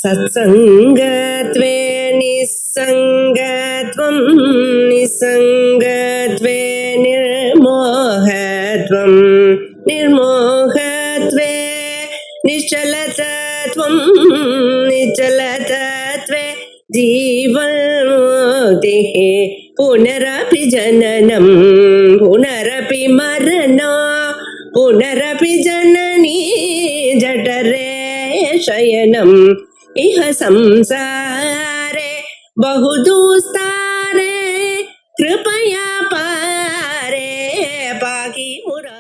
सत्सङ्गत्वे निस्सङ्गत्वं निस्सङ्गत्वे निर्मोहत्वं निर्मोहत्वे निश्चलतत्वं निश्चलतत्वे जीवन्मुक्तिः पुनरपि जननं पुनरपि मरणं पुनरपि जननी जठरे शयनम् इह संसारे बहुदुस्तारे कृपया पारे पाहि मुरा।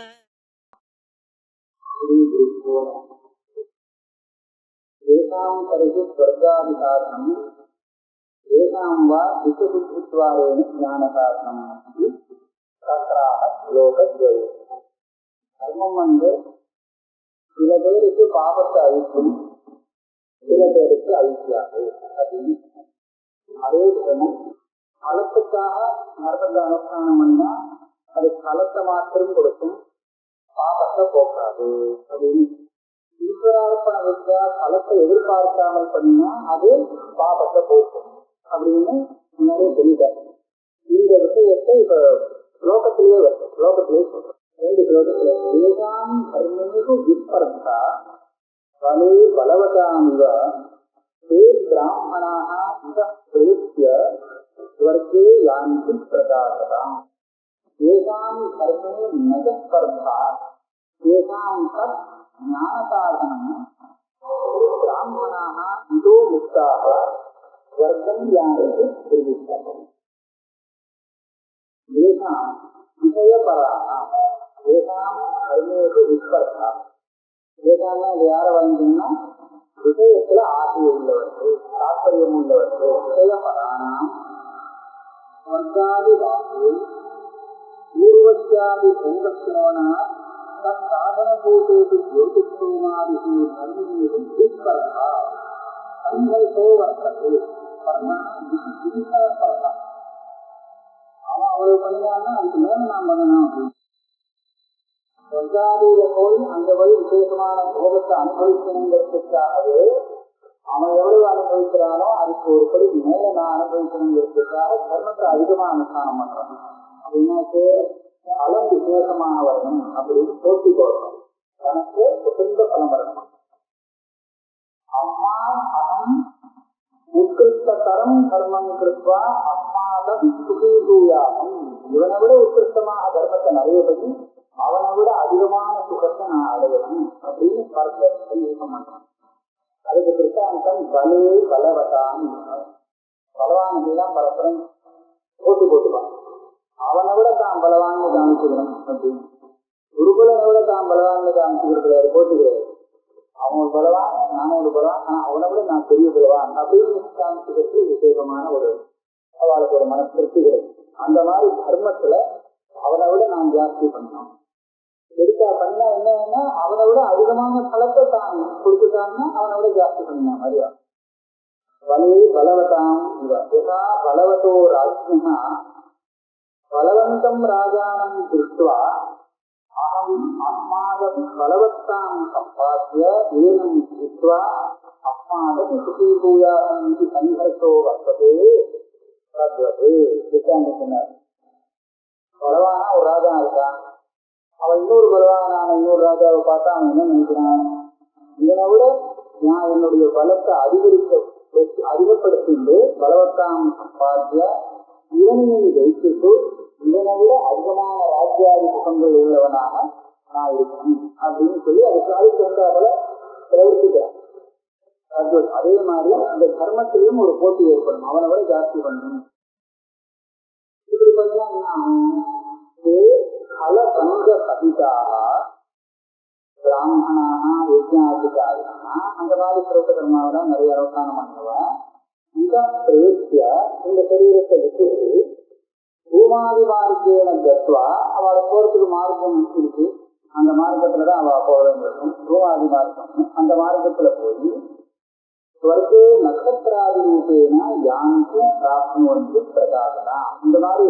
येषां तर्हि स्वर्गादिसाधनं येषां वा विषबुद्धिद्वारेण ज्ञानसाधनम् इति तत्राह श्लोकद्वये धर्मं வந்து சில பேருக்கு பாபத்தை அழிக்கும், சில பேருக்கு அழிக்காது அப்படின்னு. அதே விதமும் களத்துக்காக நர்மத்தை அனுஷ்டானம் பண்ணா அது களத்தை மாத்திரம் கொடுக்கும், பாபத்தை போக்காது அப்படின்னு. ஈஸ்வரார்ப்பண வித்யா களத்தை எதிர்பார்க்காமல் பண்ணினா அது பாபத்தை போக்கும் அப்படின்னு முன்னாடியே சொல்லிட்டாரு. இந்த விஷயத்தை இப்ப லோகத்திலேயே வருது, லோகத்திலேயே சொல்றோம். ரெண்டு ஸ்லோகத்துல ஏகாம் தர்மேஷு விஸ்பர்தா பலே பலவதாமிவ தே பிராமணாः இதः பிரயுக்த்ய ஸ்வர்கே யாந்தி பிரதாசதாம். ஏகாம் தர்மே ந ஸ்பர்தா ஏகாம் தத் ஞானசாதனம் பிராமணாः இதோ முக்தாः ஸ்வர்கம் யாந்தி பிரயுக்தம். ஏகாம் விஷயபராः ஏகாம் தர்மேஷு விஸ்பர்தா. ஏகாம்னா யாரை வாங்கினா விஷயத்துல ஆசை உள்ளவர்கள், தாற்பயம் உள்ளவர்கள். விஷயபராணாம் ஸ்வர்காதி வாக்கு பூர்வத்யாதி பூதக்ஷணோனா தத் சாதனபூதேஷு ஜோதிஷ்டோமாதிஷு தர்மேஷு விஸ்பர்தா சங்கல்போ வர்த்ததே. பர்ணா விசிஷா பர்ணா. அவன் அவ்வளவு பண்ணினான்னா அதுக்கு மேல நான் பண்ணணும் அப்படின்னு. சொர்க்காதியில போய் அங்க போய் விசேஷமான போகத்தை அனுபவிக்கணுங்கிறதுக்காகவே அவன் எவ்வளவு அனுபவிக்கிறானோ அதுக்கு ஒரு படி மேல நான் அனுபவிக்கணுங்கிறதுக்காக தர்மத்தை அதிகமா அனுஷ்டானம் பண்றான். அப்படின்னாக்கு பலம் விசேஷமாக வரணும் அப்படின்னு போட்டி போடணும், தனக்கு உகந்த பலம் வரணும். அம்மா அகம் உத்கிருஷ்டதரம் தர்மம் கிருத்வா அம்மாதம் சுகீபூயாகம். இவனை விட உத்கிருஷ்டமான தர்மத்தை நிறைய பற்றி அவனை விட அதிகமான சுகத்தை நான் அடையணும் அப்படின்னு பரஸ்பர யூகம் பண்றான். அதுக்கு கிருஷ்டாந்தம் பலே பலவதாம். பலவானுக்கெல்லாம் பரஸ்பரம் போட்டி போட்டுவான். அவனை விட தான் பலவான்னு காமிச்சுக்கணும் அப்படின்னு. குருகுலனை விட தான் பலவான்னு காமிச்சுக்கிறது கிடையாது, போட்டி கிடையாது. அவன் ஒரு பலவான், நானும் ஒரு பலவான், ஆனா அவனை விட நான் பெரிய பலவான் அப்படின்னு காமிச்சுக்கிறது விசேஷமான ஒரு அவளுக்கு ஒரு மன திருப்தி கிடைக்கும். அந்த மாதிரி தர்மத்துல அவனை விட நான் ஜாஸ்தி பண்ணணும். பெருசா பண்ணா என்னன்னா அவனை விட அதிகமான பலத்தை தான் கொடுத்துட்டான்னா அவனை விட ஜாஸ்தி பண்ணலாம் மாதிரியா. பலே பலவதாம் யதா பலவதோ ராஜ்ஞா பலவந்தம் ராஜானம் திருஷ்டுவா அகம் அஸ்மாதம் பலவத்தாம் சம்பாத்திய ஏனம் திருஷ்டுவா அஸ்மாதம் சுகீபூயாகம் இது சங்கர்ஷோ வர்த்ததே தத்வதே. சொன்னார், பலவானா ஒரு ராஜா இருக்கான், அவன் இன்னொரு பலவானான இன்னொரு ராஜாவை பார்த்தா அவன் என்ன நினைக்கிறான், இதனை விட நான் என்னுடைய பலத்தை அதிகப்படுத்திட்டு பலவத்தாம் சம்பாத்திய இவனையை வைத்துட்டு இதனை விட அதிகமான ராஜ்யாதி சுகங்கள் உள்ளவனாக நான் இருக்கணும் அப்படின்னு சொல்லி அதுக்கு தகுந்தால பிரவர்த்திக்கிறான். அதே மாதிரி அந்த கர்மத்திலையும் ஒரு போட்டி ஏற்படும், அவனை விட ஜாஸ்தி பண்ணணும். இப்படி பண்ணா பல சகிதாக பிராமணாக யஜ்ஞாதிகாரினா அந்த மாதிரி சிறப்பு கர்மாவெல்லாம் நிறைய அவசானம் பண்ணுவா. இதை பிரேசிய இந்த சரீரத்தை விட்டு பூமாதி மார்க்கேன கத்வா அவளை போறதுக்கு மார்க்கம் இருக்கு, அந்த மார்க்கத்துலதான் அவ போக வேண்டியிருக்கும். பூமாதி மார்க்கம் அந்த மார்க்கத்துல போய் ஸ்வர்கே நட்சத்திராதி ரூபேனா யானுக்கு பிராப்னுவந்து பிரகாசனா. இந்த மாதிரி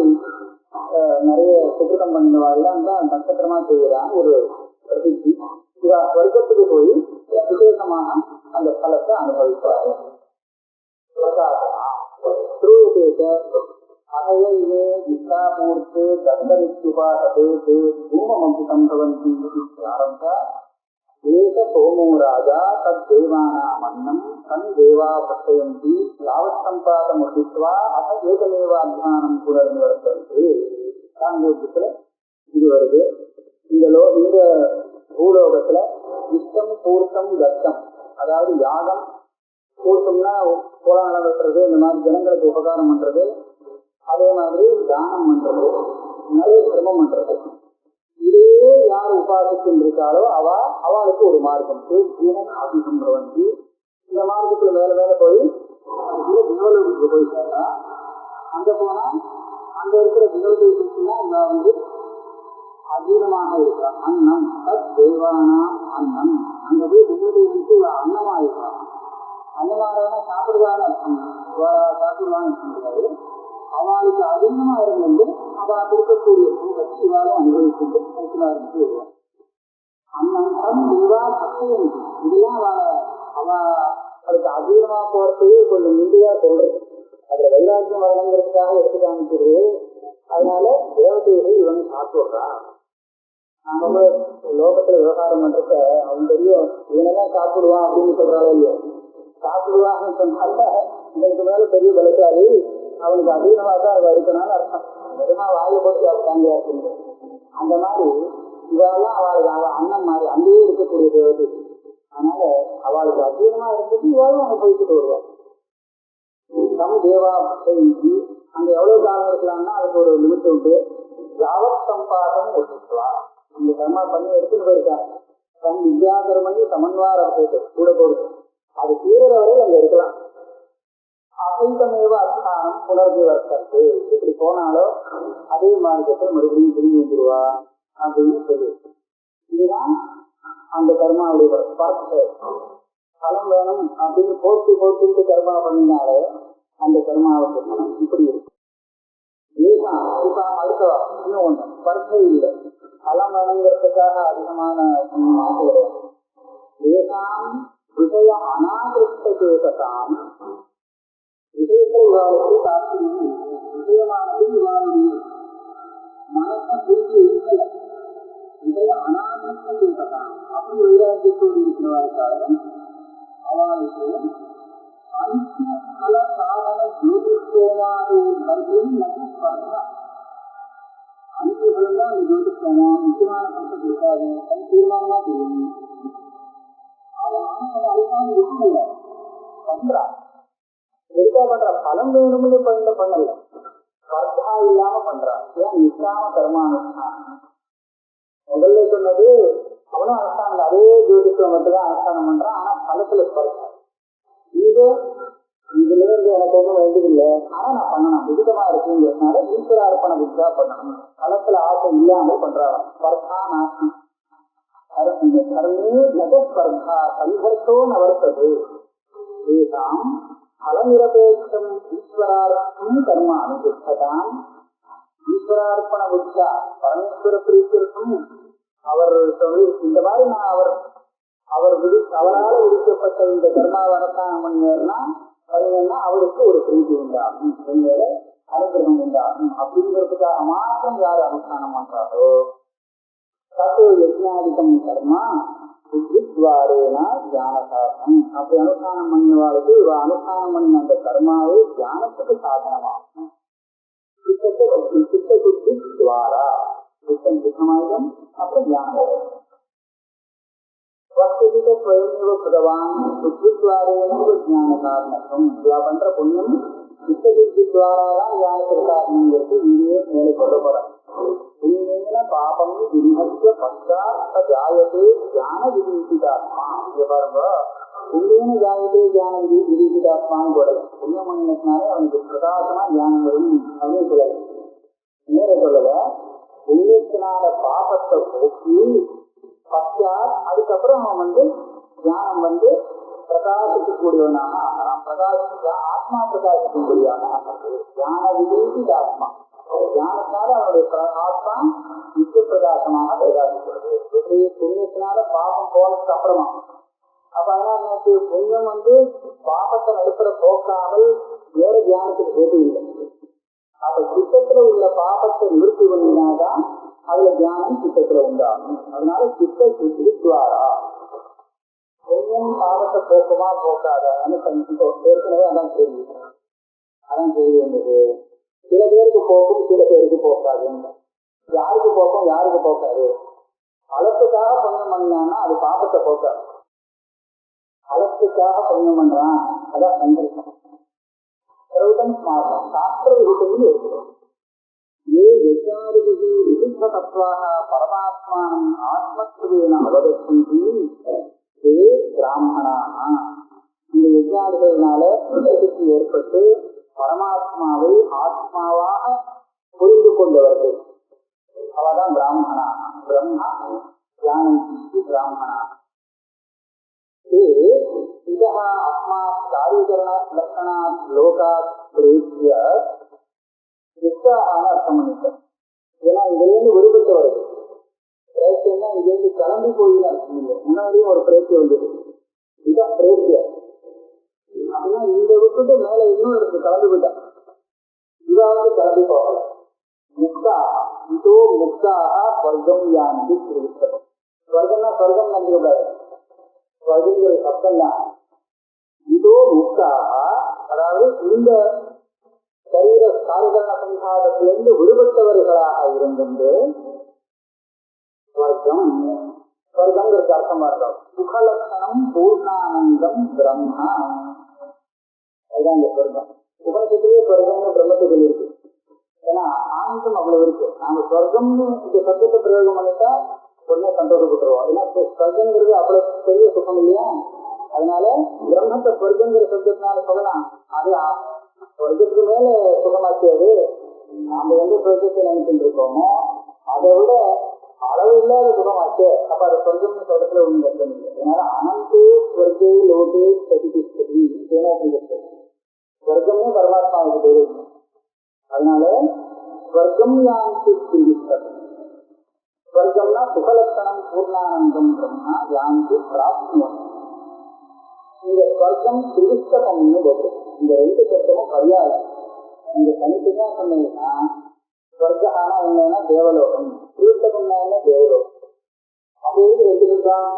நிறைய சுத்தம் பண்ணினவாள்லாம் தான் நட்சத்திரமா செய்யறான். ஒரு பிரசித்தி. இவ ஸ்வர்க்கத்துக்கு போய் விசேஷமாக அந்த பலத்தை அனுபவிப்பாரு. ஸ்ரூயதேச அகயே வித்யாபூர்த்தே தண்டனித்யுபாசதே தே தூமமபிதம் பவந்தி இதி ஆரம்ப ஏக சோமோ ராஜா தத் தேவானாமன்னம் தன் தேவா பஷ்யந்தி யாவத் சம்பாதமுகித்வா அத ஏகமேவ அஜ்ஞானம் புனர்நிவர்த்தந்தி. சாங்கியோகத்துல இது வருது. இந்த பூலோகத்துல இஷ்டம் பூர்த்தம் தத்தம், அதாவது யாகம் பூர்த்தம்னா கோலாகலம் வைக்கிறது, இந்த மாதிரி ஜனங்களுக்கு உபகாரம் பண்றது, அதே மாதிரி தானம் பண்றது, நிறைய சிரமம் பண்றது. இதே யார் உபாசிச்சுட்டு இருக்காளோ அவளுக்கு ஒரு மார்க்கம் ஜீவன் ஆபிசம்பவந்தி. இந்த மார்க்கத்துல மேல மேல போய் தேவலோகத்துக்கு போய் சேர்ந்தா, அங்க போனா அங்க இருக்கிற தேவதேசத்துனா இவ அதீனமாக இருக்கிறான். அன்னம் தத் தேவானாம் அன்னம், அங்க போய் தேவதேசத்துக்கு இவ அன்னமா இருக்கிறான். அன்னமானவனா சாப்பிடுவான்னு இருக்காது. அவளுக்கு அதிகமா இருந்து அவள் இருக்கக்கூடிய பூகத்தை இவாளும் அனுபவிச்சுட்டு கருத்துலா இருந்து வருவான். அன்னம் தன் தேவா பக்தியும் இதெல்லாம் அவளுக்கு அதிகமா போறதுக்கு கொஞ்சம் முந்தையா சொல்றது. அதுல வைராக்கியம் வரணுங்கிறதுக்காக எடுத்து காமிக்கிறது. அதனால தேவதைகள் இவன் சாப்பிடுறான். நாம லோகத்துல விவகாரம் பண்றத அவன் தெரியும், இவனதான் சாப்பிடுவான் அப்படின்னு சொல்றாளோ இல்லையோ. சாப்பிடுவான்னு சொன்னால இதற்கு மேல பெரிய பலசாலி, அவனுக்கு அதிகமாக தான் அவ இருக்கணும்னு அர்த்தம். எதுனா வாயை போட்டு சாப்பிட்டாங்க அப்படின்னு. அந்த மாதிரி இதெல்லாம் அவளுக்கு அவள் அண்ணன் மாதிரி அங்கேயே இருக்கக்கூடிய தேவதை. அதனால அவளுக்கு அதிகமா இருந்துட்டு இவாளும் அனுபவிச்சுட்டு வருவாள். தம் தேவா பக்தி அங்க எவ்வளவு காலம் இருக்கலாம்னா அதுக்கு ஒரு லிமிட் உண்டு. யாவத் சம்பாதம் ஒத்துவா, அந்த கர்மா பண்ணி எடுத்துட்டு போயிருக்காங்க. தம் வித்யாகர்மணி சமன்வார கூட போகுது. அது தீவிர வரை அங்க இருக்கலாம். அசைதமேவ அஸ்தானம் புனர்நிவர்த்தது. எப்படி போனாலோ அதே மார்க்கத்தில் மறுபடியும் திரும்பி வந்துடுவா அப்படின்னு சொல்லி, இதுதான் அந்த கர்மாவுடைய பலம் வேணும் அப்படின்னு போட்டு கர்மா பண்ணினாலே அந்த கர்மாவுக்கு பலம் இப்படி இருக்கு. இப்ப அடுத்தவா இன்னும் ஒண்ணு ஸ்பர்தை இல்லை. பலம் வேணுங்கிறதுக்காக அதிகமான ஆசை கிடையாது. ஏகாம் விஷய அநாகிருஷ்டேகதாம், விஷயத்தை இவாளுக்கு தாற்பயம் விஷயமானது இவாளுடைய மனசை பிரித்து இருக்கல. விஷய அநாகிருஷ்டேகதாம் அப்படி வைராக்கியத்தோடு இருக்கிறவர்களுக்காக அவளுக்கு அன்பிய சாதன ஜோதிஷோமாறு மறுபடியும் நல்ல ஸ்பர்தா. அன்பியர்களும் தான் அந்த ஜோதிஷோமா முக்கியமான பட்சத்தை இருக்காது. அது தீர்மானமா தெரியும். அதுதான் இருக்கல பண்றா எதுக்காக பண்றா, பலம் வேணும்னு பண்ணல, ஸ்பர்தா இல்லாம பண்றா. ஏன் நிஷ்காம கர்மானுஷ்டானம். முதல்ல சொன்னது அவனும் அனுஷ்டானம், அதே ஜோதிஷம் மட்டும்தான் அனுஷ்டானம் பண்றான். ஆனா பலத்துல ஸ்பர்தா. இதுல இருந்து எனக்கு ஒன்றும் வேண்டியதில்லை, ஆனா நான் பண்ணணும் விதிதமா இருக்குங்கிறதுனால ஈஸ்வர அர்ப்பண புத்தா பண்ணணும். பலத்துல ஆசை இல்லாமல் பண்றாங்க. ஸ்பர்தா நாசி கர்மே ஜகஸ்பர்தா சங்கர்ஷோ நவர்த்தது. ஏதாம் பலநிரபேட்சம் ஈஸ்வரார்ப்பணம் கர்ம அனுஷ்டதாம். ஈஸ்வரார்ப்பண புத்தா பரமேஸ்வர பிரீத்திற்கும் அவர் சொல்லி இந்த மாதிரி நான் அவரால் விதிக்கப்பட்ட இந்த கர்மாவை அனுஷ்டானம் பண்ணினா அவருக்கு ஒரு பிரீதி உண்டாகும், என்கிற அனுகிரகம் உண்டாகும். அப்படிங்கிறதுக்காக மாத்திரம் யார் அனுஷ்டானம் பண்றாரோ தத்தோ யஜ்ஞாதிகம் கர்மா புத்தித்வாரேனா தியானசாதனம். அப்படி அனுஷ்டானம் பண்ணிவாளுக்கு இவ அனுஷ்டானம் பண்ணின அந்த கர்மாவே தியானத்துக்கு சாதனமாகும். சித்த சுத்தி துவாரா சித்தம் சுத்தமாயிடும். அப்புறம் தியானம் பகவான் புத்தித்வாரேன ஜான காரணம். இவ பண்ற புண்ணியம் சித்த சுத்தி துவாராதான் தியானத்துக்கு காரணங்கிறது இங்கே மேலே சொல்லப்படும். புண்ணியேன பாபம் விநிஹத்ய பశ్చాத் ஜாயதே ஞான விதீசிதாத்மா. இங்க பாருங்க, புண்ணியேன ஜாயதே ஞான விதீசிதாத்மான்னு போடல. புண்ணியம் பண்ணினதுனாலே அவனுக்கு பிரகாசமா ஞானம் வரும் அப்படின்னு சொல்லல. நேர சொல்லல, புண்ணியத்தினால பாபத்தை போக்கி பశ్చాத் அதுக்கப்புறம் அவன் ஞானம் பிரகாசிக்கக்கூடியவனாக ஆகிறான். ஆத்மா பிரகாசிக்கும்படியான ஆகிறது ஞான விதீசிதாத்மா. ஞானத்தினால அவனுடைய ஆத்மா நித்திய பிரகாசமாக பிரகாசிக்கிறது. எப்படி புண்ணியத்தினால பாபம் போனதுக்கு அப்புறமா அப்ப அதனால எனக்கு புண்ணியம் பாபத்தை நடுப்புற போக்காமல் வேற தியானத்துக்கு போது இல்லை. அப்ப சித்தத்துல உள்ள பாபத்தை நிவர்த்தி பண்ணினாதான் அதுல தியானம் சித்தத்துல உண்டாகும். அதனால சித்த சித்தித்வாரா புண்ணியம் பாவத்தை போக்குமா போக்காதான்னு ஏற்கனவே அதான் கேள்வி வந்தது. சில பேருக்கு போக்கும் சில பேருக்கு போக்காது. யாருக்கு போக்கும் யாருக்கு போக்காது? அளத்துக்காக புண்ணியம் பண்ணான்னா அது பாபத்தை போக்காது. அளத்துக்காக புண்ணியம் பண்றான் அதான் சங்கல்பம். சர்வதம் ஸ்மார்த்தம் சாஸ்திர விருத்தமும் இருக்கிறோம். ஏ யஜ்ஞாதிபதி விசித்த தத்வாக பரமாத்மானம் ஆத்மத்வேன அவதர்சந்தி ஏ பிராமணாக. இந்த யஜ்ஞாதிகளினால பிரசித்தி ஏற்பட்டு பரமாத்மாவை ஆத்மாவாக புரிந்து கொண்டவர்கள் அவதான் பிராமணா. பிரம்மா ஜானந்தி பிராமணா. அஸ்மாத் காரியகரண லட்சணாத் லோகாத் பிரேத்திய உற்சாகான அர்த்தம் பண்ணிட்டேன். ஏன்னா இதிலிருந்து விடுபட்டு வருது. பிரேத்தியம்னா இதிலிருந்து கிளம்பி போயின்னு அர்த்தம் இல்லை. முன்னாடியும் ஒரு பிரேத்தியம் வந்தது. இதுதான் பிரேத்திய. அப்படின்னா இந்த விட்டுட்டு மேல இன்னும் இருக்கு கிளம்பி போயிட்டான். இதாவது கிளம்பி போகல. முக்தாக இதோ முக்தாக ஸ்வர்க்கம் யாந்தி திருவித்தகம். ஸ்வர்க்கம்னா ஸ்வர்க்கம் நம்பிக்கூடாது. ஸ்வர்க்கங்கிற சப்தம் தான். இதோ முக்தாக அதாவது இந்த சரீர காரிகரண சம்ஹாரத்திலிருந்து விடுபட்டவர்களாக இருந்தது. ஸ்வர்க்கம் ஸ்வர்க்கங்கிறது அர்த்தமா இருக்கும். சுகலட்சணம் பூர்ணானந்தம் பிரம்மா. அதுதான் இந்த ஸ்வர்க்கம். உபனிஷத்திலேயே ஸ்வர்க்கம்னு பிரம்மத்துக்கு இருக்கு. ஏன்னா ஆனந்தம் அவ்வளவு இருக்கு. நாம ஸ்வர்க்கம்னு இந்த சப்தத்தை பிரயோகம் பண்ணிட்டா உடனே சந்தோஷப்பட்டுருவோம். ஏன்னா ஸ்வர்க்கங்கிறது அவ்வளவு பெரிய சுகம் இல்லையா? அதனால பிரம்மத்தை ஸ்வர்க்கங்கிற சப்தத்தினால சொல்லலாம். அது ஸ்வர்க்கத்துக்கு மேல சுகமாக்கியது. நாம எந்த ஸ்வர்க்கத்தை நினைச்சுட்டு இருக்கோமோ அதை விட அளவு இல்லாத சுகமாச்சு. அப்ப அது சொர்க்கம்னு சொல்றதுல ஒண்ணு கஷ்டம் இல்லை. அதனால அனந்தே ஸ்வர்க்கே லோகே சதிதிஷ்டதி ஸ்வர்க்கம்னு பரமாத்மாவுக்கு பேரு. அதனால ஸ்வர்க்கம் யாந்தி சிந்தித்தது. ஸ்வர்க்கம்னா சுகலட்சணம் பூர்ணானந்தம் பிரம்மா யாந்தி பிராப்தியம். இந்த ஸ்வர்க்கம் திருஷ்டகம்னு போட்டு இந்த ரெண்டு சத்தமும் பரியாயம். இந்த தனித்துதான் சொன்னீங்கன்னா ஸ்வர்கானா என்னன்னா தேவலோகம், திருஷ்டகம்னா என்ன தேவலோகம். அப்படி எடுத்துக்கிட்டான்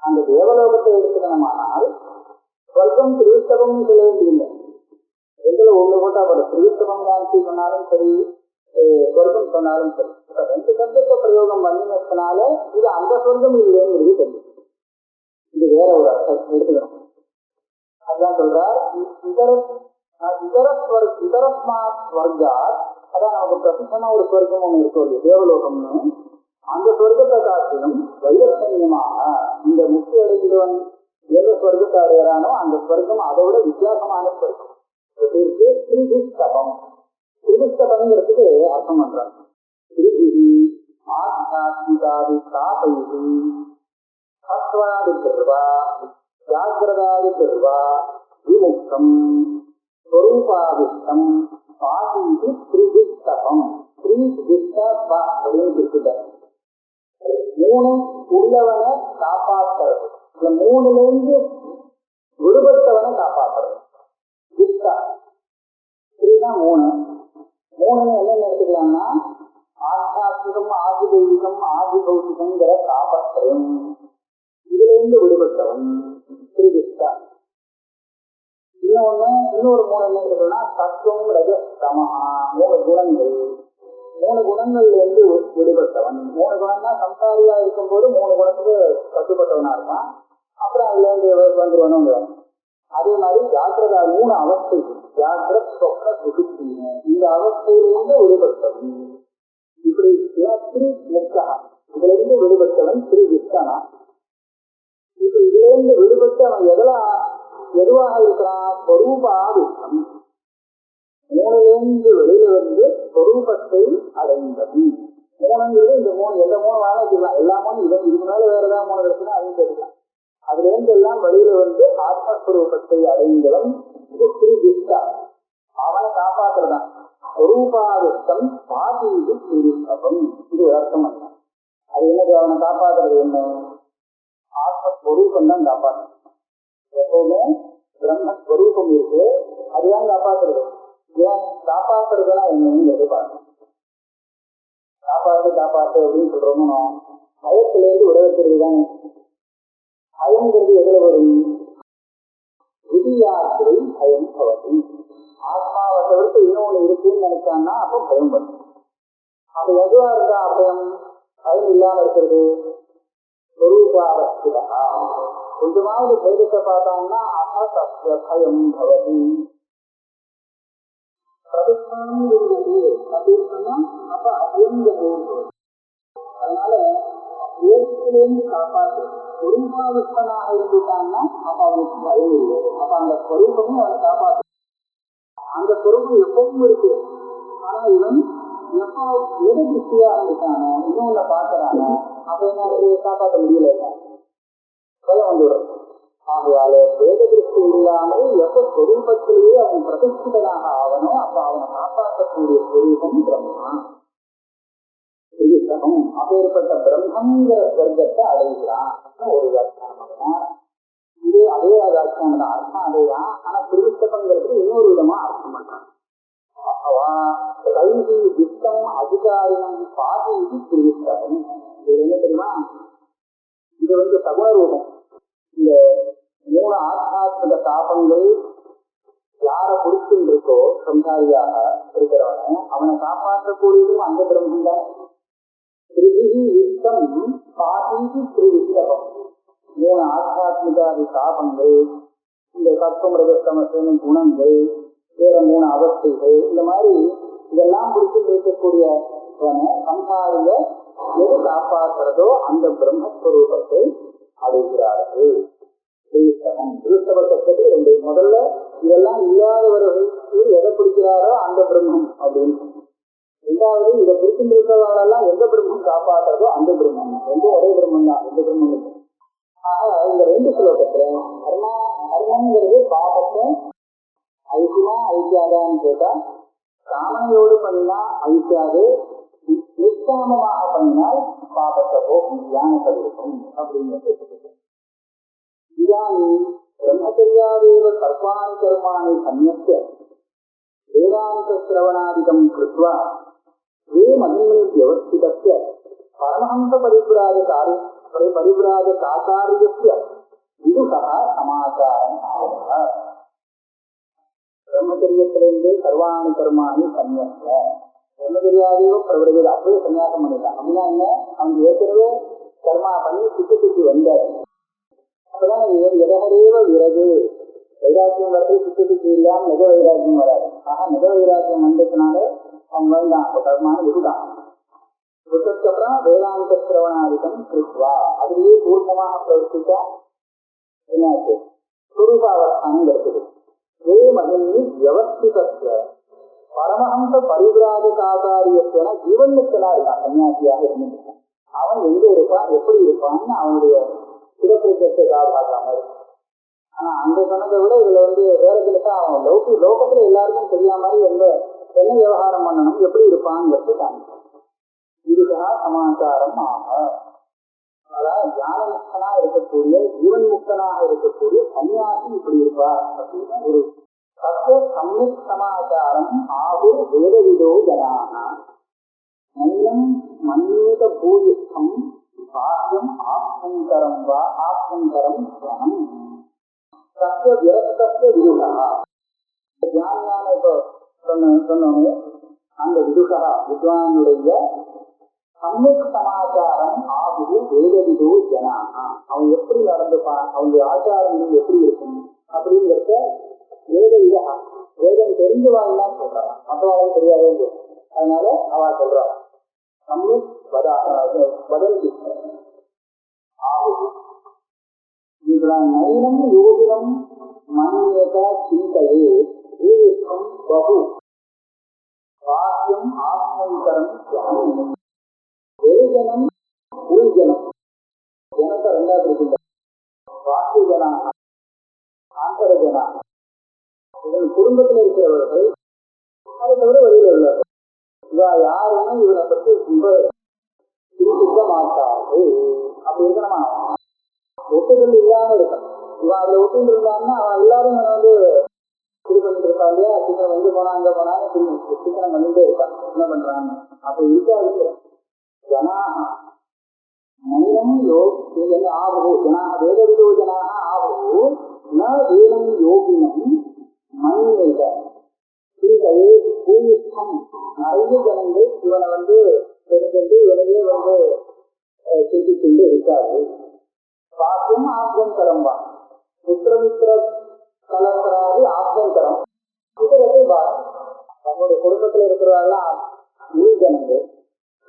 அந்த தேவலோகத்தை எடுத்துக்கணுமானால் ஸ்வர்க்கம் திருஷ்டகம்னு சொல்ல வேண்டியதில்லை. ரெண்டுல ஒண்ணு போட்டா போதும். திருஷ்டகம் யாந்தி சொன்னாலும் சரி, ஸ்வர்க்கம் சொன்னாலும் சரி. ரெண்டு சப்தத்தை பிரயோகம் பண்ணினதுனால இது அந்த சொர்க்கம் இல்லைங்கிறது தெரியும். இது வேற ஒரு அர்த்தம் எடுத்துக்கணும். அதுதான் சொல்றார் இதரஸ்மாத் ஸ்வர்கா. அதான் நமக்கு பிரசித்தமா ஒரு ஸ்வர்க்கம் ஒண்ணு இருக்கு தேவலோகம்னு. அந்த ஸ்வர்க்கத்தை காட்டிலும் வைரசன்யமாக இந்த முக்தி அடைந்தவன் எந்த ஸ்வர்க்கத்தை அடையிறானோ அந்த ஸ்வர்க்கம் அதை விட வித்தியாசமான ஸ்வர்க்கம். திரிதிஷ்டபம். திரிதிஷ்டபம்ங்கிறதுக்கு அர்த்தம் பண்றாங்க. திரிதிஹி ஆத்மாத்மிகாதி தாபைஹி சத்வாதி பெர்வா ஜாகிரதாதி பெர்வா விமுக்தம் ஸ்வரூபாதிஷ்டம் பாதீதி திரிதிஷ்டபம். திரிதிஷ்டப அப்படின்னு இருக்கிறார். மூணு உள்ளவனை காப்பாற்றுறது. இந்த மூணுல இருந்து விடுபட்டவனை காப்பாற்றுறது. திஷ்டா இதுதான் மூணு. மூணுன்னு என்னென்ன எடுத்துக்கலாம்னா ஆத்மாத்மிகம், ஆதி தெய்வீகம், ஆதி பௌத்திகங்கிற காப்பாற்றம். இதுல இருந்து விடுபட்டவன் திரிதிஷ்டா. இன்னொரு மூணு என்ன இருக்குன்னா சத்துவம், ரஜஸ், தமஹா. மூணு குணங்கள். மூணு குணங்கள்ல இருந்து விடுபட்டவன். மூணு குணம்னா சம்சாரியா இருக்கும் போது மூணு குணத்துக்கு கட்டுப்பட்டவனா இருப்பான். அப்புறம் அதுல இருந்து வந்துருவனுங்க. அதே மாதிரி ஜாக்கிரதா மூணு அவஸ்தை, ஜாக்கிரத், சொப்ன, சுசுப்தி. இந்த அவஸ்தையிலிருந்து விடுபட்டவன். இப்படி திரு முக்தா. இதுல இருந்து விடுபட்டவன் திரிதிஷ்டனா. இப்ப இதுல இருந்து விடுபட்டு அவன் எதுவாக இருக்கிறான்? ஸ்வரூபாதிஷ்டம். மூணுலேருந்து வெளியில வந்து ஸ்வரூபத்தை அடைந்தவன். மூணுங்கிறது இந்த மூணு எந்த மூணு வேலை வச்சுக்கலாம். எல்லா மூணு இதுக்கு மேல வேற ஏதாவது மூணு இருக்குன்னா அதையும் தெரியும். அதுல இருந்து எல்லாம் வெளியில வந்து ஆத்மஸ்வரூபத்தை அடைந்தவன். இது திரிதிஷ்டா. அவனை காப்பாற்றுறதான். ஸ்வரூபாவிஷ்டம் பாதீது ஸ்ரீவிஷ்ணவம். இது ஒரு அர்த்தம் அல்ல. அது என்னது? அவனை காப்பாற்றுறது என்ன? ஆத்மஸ்வரூபம் தான் காப்பாற்று. எப்பவுமே பிரம்மஸ்வரூபம் இருக்கு, அதுதான் காப்பாற்றுறது. ஏன் காப்பாற்றுறதுனா என்னன்னு பார்க்கணும். காப்பாற்று அப்படின்னு சொல்றோம்னா பயத்திலேருந்து உலகத்திற்கு தானே. பயங்கிறது எதுல வரும்? விதியாத்திரை பயம் பவதி. ஆத்மாவை தவிர்த்து இன்னொன்று இருக்குன்னு நினைச்சான்னா அப்போ பயம் பண்ணும். அது எதுவா இருந்தா பயம் இல்லாம இருக்கிறது? ஸ்வரூபாவஸ்திதா. கொஞ்சமாவது பேதத்தை பார்த்தாங்கன்னா அசத்ய பயம் பவதி. பிரதிஷ்டானம் இருந்தது அப்படின்னு சொன்னா அப்ப அபயங்க போகுது. அதனால வேதத்திலேருந்து காப்பாற்று ஸ்வரூபாவஸ்தனாக இருந்துட்டான்னா அப்ப அவனுக்கு பயம் இல்லை. அப்ப அந்த ஸ்வரூபமும் அவனை காப்பாற்று. அந்த ஸ்வரூபம் எப்பவும் இருக்கு. ஆனா இவன் எப்போ எது திருஷ்டியாக இருக்கானோ இன்னொன்னு பார்க்கறானோ அப்ப என்ன காப்பாற்ற முடியல, பயம் வந்துடும். ஆகையால வேத திருஷ்டி இல்லாமல் எப்ப ஸ்வரூபத்திலேயே அவன் பிரதிஷ்டிதனாக ஆகனோ அப்ப அவனை காப்பாற்றக்கூடிய ஸ்வரூபம் பிரம்மா. அப்பேற்பட்ட பிரம்மங்கிற ஸ்வர்க்கத்தை அடைகிறான் ஒரு வியாக்கியானம். இது அதே வியாக்கியானம் தான், அர்த்தம் அதேதான். ஆனா திருவிஷ்டபங்கிறதுக்கு இன்னொரு விதமா அர்த்தம் பண்றான். கைதி வித்தம் அதிகாரியம் பாதி இது திருவிஷ்டபம். இது என்ன தெரியுமா? இது சகுண ரூபம். இந்த 3 ஆத்மாத்மக தாபங்கள் யார குறிச்சும் இருக்கோ சம்சாரியாக இருக்கிறவனே அவனை காப்பாற்றக்கூடியதும் அந்த பிரம்மம் தான். வித்தம் பாதி திருவிஷ்டபம். 3 ஆத்மாத்மிகாதி தாபங்கள், இந்த சத்துவமிருகமத்தின் குணங்கள், வேற 3 அவஸ்தைகள், இந்த மாதிரி இதெல்லாம் குறித்து இருக்கக்கூடிய சம்சாரில எது காப்பாற்றுறதோ அந்த பிரம்மஸ்வரூபத்தை அடைகிறார்கள். திருஷ்டபத்துக்கு முதல்ல இதெல்லாம் இல்லாதவர்களுக்கு எதை பிடிக்கிறாரோ அந்த பிரம்மம் அப்படின்னு. ரெண்டாவது இதை பிடிச்சிருக்கிறவங்களெல்லாம் எந்த பிரம்மம் காப்பாற்றுறதோ அந்த பிரம்மம். ரெண்டும் ஒரே பிரம்மம் தான், எந்த பிரம்மம் இல்லை. ஆக இந்த 2 ஸ்லோகத்துல கர்மங்கிறது பாபத்தை அழிக்குமா அழிக்காதான்னு கேட்டா காமனையோடு பண்ணினா அழிக்காது, நிஷ்காமமாக பண்ணினால் பாபத்தை போகும், ஞானத்தை இருக்கும் அப்படின்னு. இதானி பிரம்மச்சரியாதேவ சர்வாணி கர்மாணி சம்யஸ்ய வேதாந்த சிரவணாதிகம் கிருத்வா வே மகிமை வியவஸ்திதஸ்ய பரமஹம்ச பரிவிராஜகாச்சாரியஸ்ய விதுஷா சமாச்சாரம் ஆவ. பிரம்மச்சரியத்திலிருந்து சர்வாணி கர்மாணி சன்னியஸ்ய. பிரம்மச்சரியாதேவ பிரவிரஜ அப்படியே சன்னியாசம் பண்ணிட்டான். அப்படின்னா என்ன? அவங்க ஏற்கனவே கர்மா பண்ணி சுத்தி வந்தாரு. அப்பதான் எதகரேவ விரகு வைராக்கியம் வரது. சுத்தி இல்லாம நிஜ வைராக்கியம் வராது. ஆக நிஜ வைராக்கியம் வந்ததுனால அவன் வேண்டாம் கர்மான்னு விட்டுட்டான். விட்டதுக்கப்புறம் வேதாந்த சிரவணாதிகம் கிருத்வா அதுலேயே பூர்ணமாக பிரவர்த்திச்சா என்னாச்சு? சுரூபாவஸ்தானம் இருக்குது. வே மகிழ்ச்சி வியவஸ்திதஸ்ய பரமஹம்ச பரிவிராஜகாச்சாரியஸ்வன ஜீவன்முக்தனா இருக்கான். சன்னியாசியாக இருந்துட்டான். அவன் எங்க இருப்பான், எப்படி இருப்பான்னு அவனுடைய சிறப்பிரச்சத்தை காப்பாற்றாம இருக்கு. ஆனா அந்த சொன்னதை விட இதுல வேற சிலக்கா அவன் லோகத்துல எல்லாருக்கும் தெரியாம மாதிரி என்ன விவகாரம் பண்ணணும், எப்படி இருப்பான்னு காமிப்பான். இதுக்கா சமாச்சாரம் ஆக. அதாவது ஞானமுக்தனா இருக்கக்கூடிய ஜீவன் முக்தனாக இருக்கக்கூடிய சன்னியாசி இப்படி இருப்பார் அப்படின்னு ஒரு தத்துவ சம்யக் சமாச்சாரம் ஆகுர் வேதவிதோ ஜனாக நைனம் மன்யேத பூயிஷ்டம் பாக்கியம் ஆத்மங்கரம் வா ஆத்மங்கரம் ஜனம் தத்துவ விரக்தஸ்ய விதுஷா. ஞானியான இப்போ சொன்னோமே அந்த விதுஷா வித்வானுடைய சம்யக் சமாச்சாரம் ஆகுது வேதவிதோ ஜனாக. அவன் எப்படி நடந்துப்பான், அவனுடைய ஆச்சாரங்கள் எப்படி இருக்கும் அப்படிங்கிறத வேதம் தெரிஞ்சவாள்லாம் சொல்றான், மற்றவாளும் தெரியாதே. அதனால அவ சொல்றான் சம்யக் வதந்தி ஆகுது. நைனம் யோகினம் மன்யத சிந்தையே ஏகம் பகு வாக்கியம் ஆத்மங்கரம் ஜனம். வேஜனம் உள்ஜனம். ஜனத்தை 2ஆ பிரிக்கின்ற வாக்கிய ஜனாக ஆந்தர ஜனாக. இதன் குடும்பத்தில் இருக்கிறவர்கள் அதை தவிர வெளியில உள்ள இவா யாருன்னு இவனை பத்தி ரொம்ப சிந்திக்க மாட்டாது. அப்படி இருக்கணுமா? ஒட்டுதல் இல்லாம இருக்கணும். இவன் அதுல ஒட்டிட்டு இருந்தான்னா அவன் எல்லாரும் இவனை வந்து இது பண்ணிட்டு இருக்கா இல்லையா, சீக்கிரம் வந்து போனா அங்க போனான்னு சீக்கிரம் பண்ணிட்டே இருக்கான். என்ன பண்றாங்க அப்ப இருக்காது. ஜனாக நைனம் என்ன ஆகு ஜனாக வேதவிதோ ஜனாக ஆகு ந ஏனம் யோகினம் மண்ணிட சிந்தையே பூயுத்தம். நிறைய ஜனங்கள் இவனை வந்து தெரிஞ்சு இவனையே வந்து சிந்திச்சுட்டு இருக்காது. பாக்கியம் ஆபியந்தரம் தான் புத்திரமித்திர கலசராது ஆபியந்தரம் இதற்கு தன்னுடைய குடும்பத்துல இருக்கிறவெல்லாம் உள் ஜனங்கள்,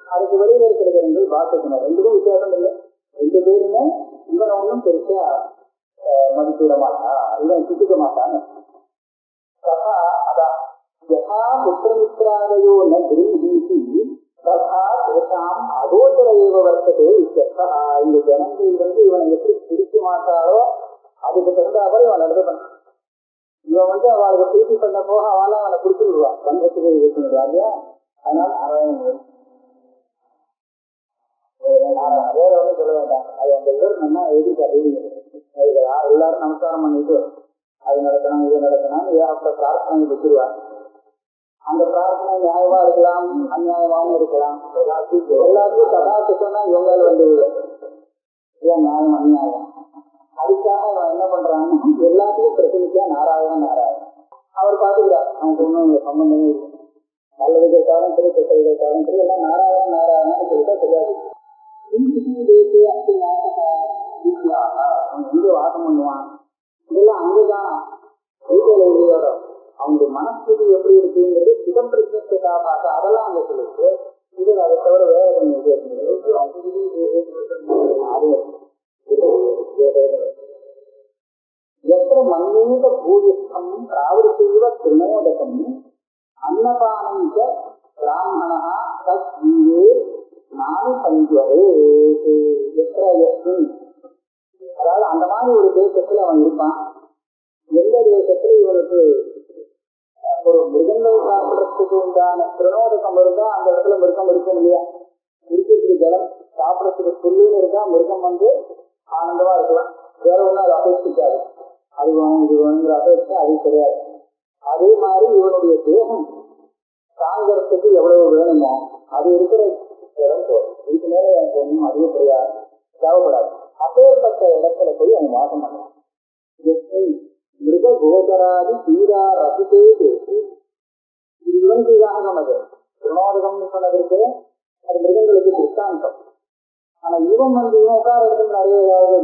அதுக்கு வெளியில இருக்கிற ஜனங்கள் பாக்கிக்கணும். ரெண்டுக்கும் வித்தியாசம் இல்லை. ரெண்டு பேருமே இவனை ஒன்றும் பெருசா மதிப்பிட மாட்டான், இவன் சிந்திக்க மாட்டான்னு. அதான் யதா புத்திரமித்திராதயோ ந கிரீஹீதி ததா தேசாம் அதோதர ஏவ வர்த்ததே இத்யர்த்தः. இந்த ஜனங்கள் வந்து இவனை எப்படி பிடிக்க மாட்டாளோ அதுக்கு தகுந்தாமல் இவன் நடந்து பண்ணான். இவன் வந்து அவளுக்கு பிரீத்தி பண்ண போக அவளை அவனை பிடிச்சி விடுவான், பண்றதுக்கு இருக்கணும் இல்லையா. அதனால அவன் வேற ஒன்றும் சொல்ல வேண்டாம். அது அந்த இவர் நல்லா எழுதிக்காரு. எல்லாரும் நமஸ்காரம் பண்ணிட்டு அது நடக்கணும் இது நடக்கணும் ஏகப்பட்ட பிரார்த்தனை வச்சிருவார். அந்த பிரார்த்தனை நியாயமா இருக்கலாம், அநியாயமாவும் இருக்கலாம். எல்லாத்தையும் கதாக்கு சொன்னா இவங்க வந்து ஏன் நியாயம் அநியாயம். அதுக்காக அவன் என்ன பண்றான்னு எல்லாத்தையும் பிரச்சனைக்கா நாராயணன் நாராயணன் அவர் பார்த்துக்கிறார். அவனுக்கு ஒன்றும் சம்பந்தமே இல்லை. நல்லது கேட்டாலும் சரி கெட்ட கேட்டாலும் சரி எல்லாம் நாராயணன் நாராயணன்னு சொல்லிட்டா தெரியாது. எங்க வாசம் பண்ணுவான் இதெல்லாம் அங்கதான் வீட்டில இல்லையோட அவங்களுடைய மனஸ்திதி எப்படி இருக்குங்கிறது சிதம் பிரச்சனைக்காக அதெல்லாம் அங்க சொல்லிட்டு இது அதை தவிர வேற எத்த மன்னேக பூயஸ்தம் பிராவருத்தீவ திருநோதகம் அன்னபானம் பிராமணா தீயே நானு பஞ்சரே எத்த எஸ்மின். அதாவது அந்த மாதிரி ஒரு தேசத்துல அவன் இருப்பான். எந்த தேசத்துல இவனுக்கு ஒரு மிருகங்கள் சாப்பிடறதுக்கு உண்டான திருநோதகம் இருந்தா அந்த இடத்துல மிருகம் இருக்கும் இல்லையா. இருக்கிறதுக்கு ஜலம் சாப்பிடறதுக்கு புல்லுன்னு இருந்தா மிருகம் வந்து ஆனந்தமா இருக்கலாம். வேற ஒன்றும் அது அபேட்சிக்காது. அது வேணும் இது வேணுங்கிற அபேட்சை அது கிடையாது. அதே மாதிரி இவனுடைய தேகம் தாங்கிறதுக்கு எவ்வளவு வேணுமோ அது இருக்கிற இடம் போதும். இதுக்கு மேல எனக்கு ஒன்றும் அதிகம் கிடையாது, தேவைப்படாது. அப்பேற்பட்ட இடத்துல போய் அவன் வாசம் பண்ணலாம். மிருக கோச்சராதி தீரா ரசித்தே பேசு. இது இவனுக்கு உதாரணம். அது திருநோதகம்னு சொன்னதற்கு அது மிருகங்களுக்கு சித்தாந்தம். ஆனா இவன் வந்து இவன் உட்கார இடத்துல நிறைய ஏதாவது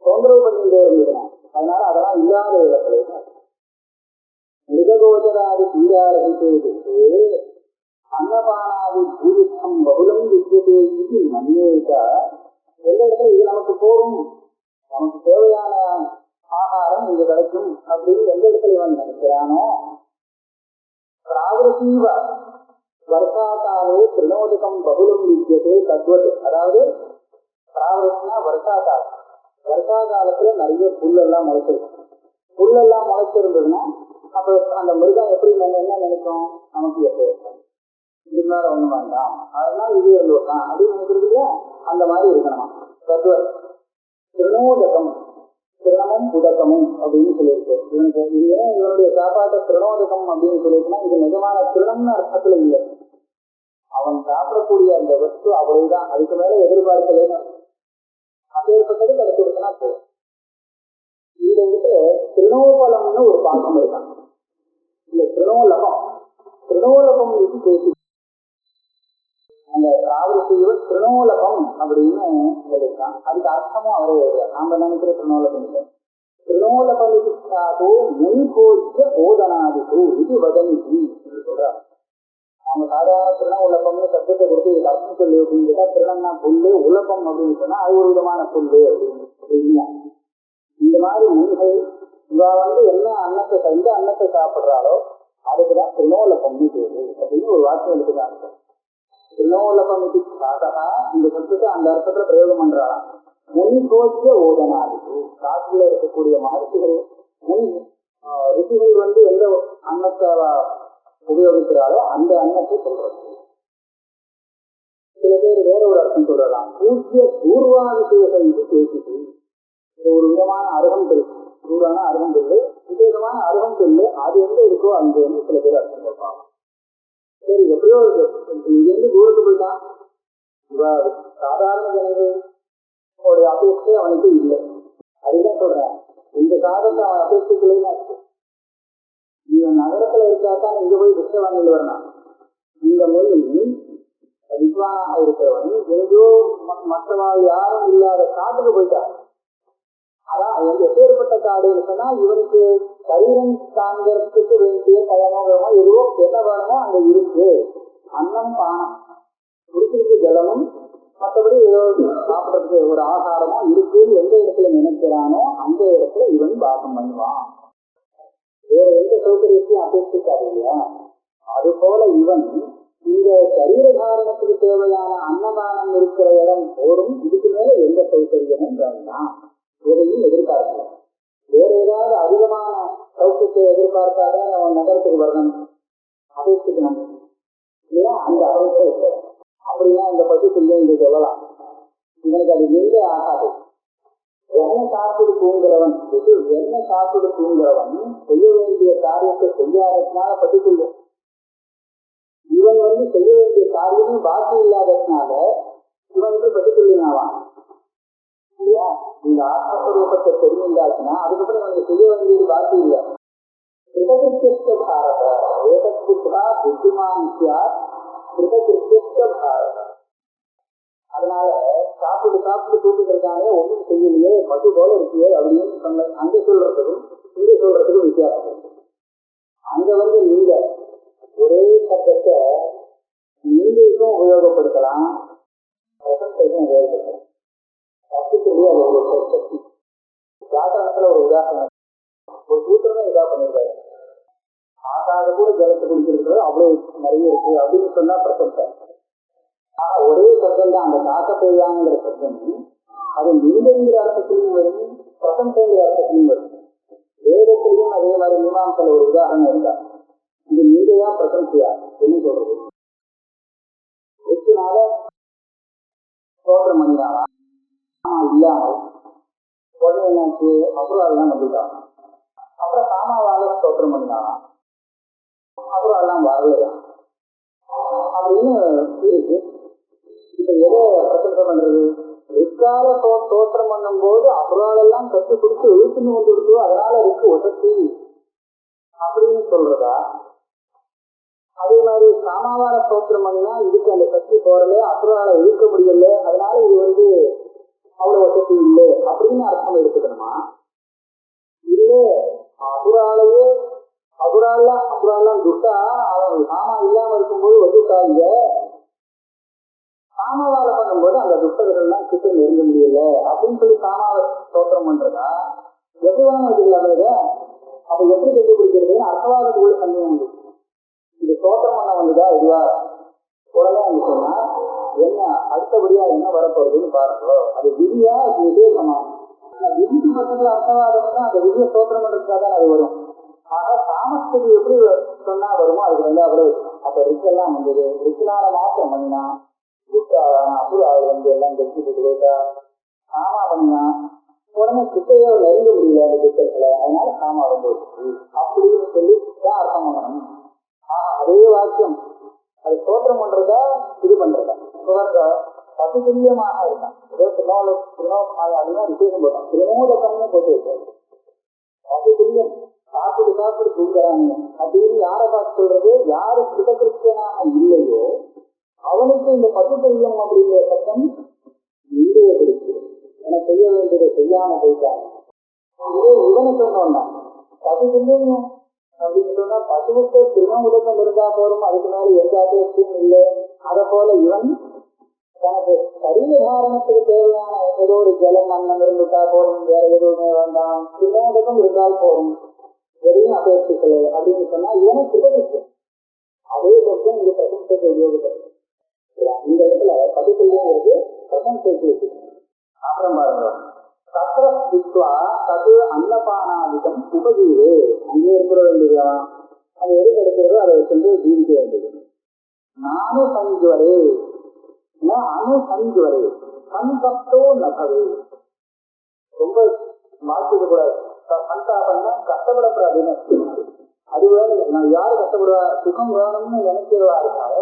தொந்தரவு பண்ணிட்டே இருந்துக்கிறான். அதனால அதெல்லாம் இல்லாத இடத்துல மிருககோச்சராதி தீரா ரசித்தே பேசு அன்னபானாதி பூரித்தம் பகுலம் வித்தியதே இது மன்னியேக்கா. எந்த இடத்துல இது நமக்கு போகும், நமக்கு தேவையான ஆகாரம் இது கிடைக்கும் அப்படின்னு எந்த இடத்துல இவன் நினைக்கிறானோ பிராவருத்தீவ வருஷாகாலே திருநோதகம் பகுலம் வித்தியதே தத்வத். அதாவது பிராவருத்தினா வருஷாகாலம். வருஷா காலத்துல நிறைய புல்லெல்லாம் முளைச்சிருக்கும். புல்லெல்லாம் முளைச்சிருந்ததுன்னா அப்ப அந்த மிருகம் எப்படி நம்ம என்ன நினைக்கும், நமக்கு எப்போ இது மேல ஒண்ணு வேண்டாம் அதெல்லாம் இது இருந்துதான் அப்படின்னு நினைக்கிறது இல்லையா. அந்த மாதிரி இருக்கணுமா. தத்வத் திருநோதகம் திருணமும் புதக்கமும் அப்படின்னு சொல்லியிருக்கு. இவனுக்கு இது இவனுடைய சாப்பாட்டை திருநோதகம் அப்படின்னு சொல்லியிருக்குன்னா இது நிஜமான திருணம்னு அர்த்தத்துல இல்லை. அவன் சாப்பிடக்கூடிய அந்த வஸ்து அவ்வளவுதான், அதுக்கு மேல எதிர்பார்க்கலன்னு அப்பேற்பட்டது கிடைச்சிருக்குன்னா போதும். இதுல வந்துட்டு திருநோபலம்னு ஒரு பாகம் இருக்கான். இல்ல திருநோலகம் திருநோலகம் இது பேசி அந்த ராவருத்தீவ திருநோலகம் அப்படின்னு சொல்லியிருக்கான். அதுக்கு அர்த்தமும் அவரே எழுதுறார். நாம நினைக்கிற திருநோலகம் இல்லை. திருநோலகோ முனிகோச்ச ஓதனாதிக்கு இது வதனிக்கு சொல்றார். அவங்க சாதாரண திருநோலகம்னு சப்தத்தை கொடுத்து இது அர்த்தம் சொல்லு அப்படின்னு கேட்டா திருநம்னா புல்லு, உலகம் அப்படின்னு சொன்னா அது ஒரு விதமான புல்லு அப்படின்னு. இந்த மாதிரி முனிகள் இவ வந்து என்ன அன்னத்தை எந்த அன்னத்தை சாப்பிடுறாளோ அதுக்குதான் திருநோலகம்னு பேரு அப்படின்னு ஒரு வாக்கியம் எடுத்துதான். திருநோலகம் இது சாதகா இந்த சப்தத்தை அந்த அர்த்தத்துல பிரயோகம் பண்றாராம். முனிகோச்ச ஓதனாதிக்கு காட்டுல இருக்கக்கூடிய மகர்ஷிகள் முனி ரிஷிகள் வந்து எந்த அன்னத்தை உபயோகிக்கிறாளோ அந்த அன்னத்தை சொல்றது. சில பேர் வேற ஒரு அர்த்தம் சொல்லலாம். பூஜ்ய பூர்வாதிசேக இது பேசிட்டு ஒரு விதமான அருகம்புல், சூடான அருகம்புல், விதமான அருகம்புல் அது எங்க இருக்கோ அங்க வந்து சில பேர் அர்த்தம் சொல்றாங்க. சரி, எப்படியோ இங்கிருந்து தூரத்து போயிட்டான், சாதாரண ஜனங்களோட அபேட்சை அவனுக்கு இல்லை. அதுதான் சொல்றேன், இந்த காலத்தை அவன் அபேட்சைக்குள்ளேயும் ஆச்சு. இவன் நகரத்துல இருக்காதான் இங்க போய் பிக்ஷை வாங்கிட்டு வரலாம். இந்த மொழி வித்வானாக இருக்கிறவன் எங்கோ மற்றவா யாரும் இல்லாத காட்டுக்கு போயிட்டான். அதான் எப்பேற்பட்ட காடுன்னு சொன்னா இவனுக்கு சரீரம் தாங்கிறதுக்கு வேண்டிய பயணமோ எதுவோ என்ன வேணுமோ அங்க இருக்கு. அன்னம், பானம், குடிக்கிறதுக்கு ஜலமும், மற்றபடி ஏதோ சாப்பிட்றதுக்கு ஒரு ஆகாரமோ இருக்குன்னு எந்த இடத்துல நினைக்கிறானோ அந்த இடத்துல இவன் வாசம் பண்ணுவான். வேற எந்த சௌகரியத்தையும் அபேட்சிக்காது இல்லையா? அது போல இவன் இந்த சரீர தாரணத்துக்கு தேவையான அன்னதானம் இருக்கிற இடம் போரும். இதுக்கு மேல எந்த சௌகரியமும் வேண்டாம், எதையும் எதிர்பார்க்கல. வேற ஏதாவது அதிகமான சௌகரியத்தை எதிர்பார்க்காத அவன் நகரத்துக்கு வரணும், அபேட்சிக்கணும் இல்லையா? அந்த அவசியம் இல்லை. அப்படின்னா இந்த பசுக்குள்ளே இங்க சொல்லலாம், இவனுக்கு அது எங்கே ஆகாது. எண்ணெய் சாப்பிட்டு தூங்குறவன் எண்ணெய் சாப்பிட்டு தூங்குறவன் செய்ய வேண்டிய காரியத்தை செய்யாததுனால பசுக்குள்ளே, இவன் வந்து செய்ய வேண்டிய காரியமே பாக்கி இல்லாததுனால இவனுக்கு பசுக்குள்ளினாவான் இல்லையா? இந்த ஆத்மஸ்வரூபத்தை தெரிஞ்சாச்சுன்னா அதுக்கப்புறம் இவனுக்கு செய்ய வேண்டியது பாக்கி இல்லை. கிருதகிருத்திய பாரத ஏகத்புத்தா புத்திமான் கிருதகிருத்திய பாரத. அதனால சாப்பிட்டு சாப்பிட்டு தூக்கிட்டு இருக்கானே ஒன்றும் செய்யலையே, பசு போல இருக்கியே அப்படின்னு சொன்ன அங்க சொல்றதுக்கும் இங்க சொல்றதுக்கும் வித்தியாசம் இருக்கு. அங்க வந்து நீங்க ஒரே சட்டத்தை நீங்களுக்கும் உபயோகப்படுத்தலாம், பிரசத்தையும் உபயோகப்படுத்தலாம். சட்டத்திலேயே அது ஒரு சக்தி. வியாக்கரணத்துல ஒரு உதாரணம், ஒரு சூத்திரமே இதா பண்ணிருக்காரு. ஆகாத கூட ஜலத்தை குடிக்கிறது அவ்வளவு நிறைய இருக்கு அப்படின்னு சொன்னா பிரசத்தை. ஆனா ஒரே சப்தம் தான், அந்த காக்கத்தையாங்கிற சப்தம் அது நீங்கிற அர்த்தத்திலையும் வரும், பிரசத்தைங்கிற அர்த்தத்திலையும் வரும். வேதத்திலையும் அதே மாதிரி மீமாம்சல ஒரு உதாரணம் இருக்கா. இது நீங்கையா பிரசன்சியா என்ன சொல்றது? எட்டுனால தோற்றம் பண்ணினாரா இல்லாமல் உடனே என்னாச்சு, அப்புறம் எல்லாம் வந்துட்டான். அப்புறம் சாமாவால தோற்றம் பண்ணினாரா, அப்புறம் எல்லாம் வரலையா அப்படின்னு இருக்கு. இப்ப எதை பிரசன்னம் பண்றது? எக்கால தோற்றம் பண்ணும் போது அப்புறம் எல்லாம் கத்து கொடுத்து எழுத்துன்னு வந்து கொடுத்து அதனால இருக்கு உதத்தி அப்படின்னு சொல்றதா? அதே மாதிரி சாமாவார தோற்றம் பண்ணினா இதுக்கு அந்த சக்தி போறல, அசுரால இழுக்க முடியல, அதனால இது வந்து அவ்வளவு சக்தி இல்லை அப்படின்னு அர்த்தம் எடுத்துக்கணுமா? இல்ல அசுராலையே அசுராலாம் துட்டா அவன் சாமா இல்லாம இருக்கும்போது வந்துட்டாங்க, சாமாவால பண்ணும்போது அந்த துட்டகர்கள்லாம் கிட்ட நெருங்க முடியல அப்படின்னு சொல்லி சாமாவை தோற்றம் பண்றதா? எதுவான இது இல்லாம அப்ப எப்படி கண்டுபிடிக்கிறதுன்னு அர்த்தவாதத்துக்குள்ள சந்தேகம் உண்டு. இது தோற்றம் பண்ண வந்ததா இதுவா? உடனே அவங்க சொன்னா என்ன அடுத்தபடியா என்ன வரப்போறதுன்னு பாருங்களோ, அது விதியா விசேஷமா? விதிக்கு பக்கத்துல அர்த்தவாதம் தான் அந்த விதியை தோற்றம் பண்றதுக்காக தான் அது வரும். ஆனா சாமஸ்தி எப்படி சொன்னா வருமோ அதுக்கு வந்து அவ்வளவு. அப்ப ரிக்கெல்லாம் வந்தது, ரிக்கினால மாத்திரம் பண்ணினா அப்புறம் அவர் வந்து எல்லாம் கட்சி போட்டு போயிட்டா. சாமா பண்ணினா உடனே கிட்டையோ நெருங்க முடியல அந்த திட்டத்துல, அதனால சாமா வந்து அப்படின்னு சொல்லி தான் அர்த்தம் பண்ணணும். அதே வாக்கியம் அது தோற்றம் பண்றதா இது பண்றதா? பசுதுல்யமாக இருக்கான். ஏதோ அப்படின்னா விசேஷம் போட்டான், திருமோதகம்னு போட்டு வச்சாரு. பசுதுல்யம் சாப்பிடு தூங்குறாங்க அப்படின்னு யாரை பார்த்து சொல்றது? யாரு கிருதகிருத்தியனாக இல்லையோ அவனுக்கு இந்த பசுதுல்யம் அப்படிங்கிற சட்டம் இல்லையே இருக்கு. என செய்ய வேண்டியதை செய்யாம போயிட்டாங்க. இதே இவனை சொன்னோம்னா பசுதுல்யம் அப்படின்னு சொன்னா பசுவுக்கு திருமோதகம் இருந்தா போறோம், அதுக்கு மேல எந்த அபேட்சையும் இல்லை. அதை போல இவன் தனக்கு சரீர தாரணத்துக்கு தேவையான ஏதோ ஒரு ஜலம் அன்னம் இருந்துட்டா போறோம், வேற எதுவுமே வேண்டாம், திருமோதகம் இருந்தால் போறோம், எதையும் அபேட்சிக்கலை அப்படின்னு சொன்னா இவனை கிருதகிருத்தியம். அதே சப்தம் இது பிரசம்சத்தை உபயோகப்படுது. இந்த இடத்துல பசுக்குள்ளைங்கிறது பிரசம்சைக்கு வச்சு. அப்புறம் பாருங்க, சத்திரா தது அன்னபானாதிகம் உபஜீவே, அங்கே இருக்கிற வேண்டியதா அது எது கிடைக்கிறதோ அதை வச்சு ஜீவிக்க வேண்டியது. நானும் சஞ்சுவரே அணுசஞ்சுவரே சந்தப்தோ நபவே. ரொம்ப மாற்றிக்க கூடாது. சந்தாபம்னா கஷ்டப்படக்கூடாதுன்னு. அது வேணும். நான் யாரு கஷ்டப்படுவா, சுகம் வேணும்னு நினைக்கிறவா இருக்காரு.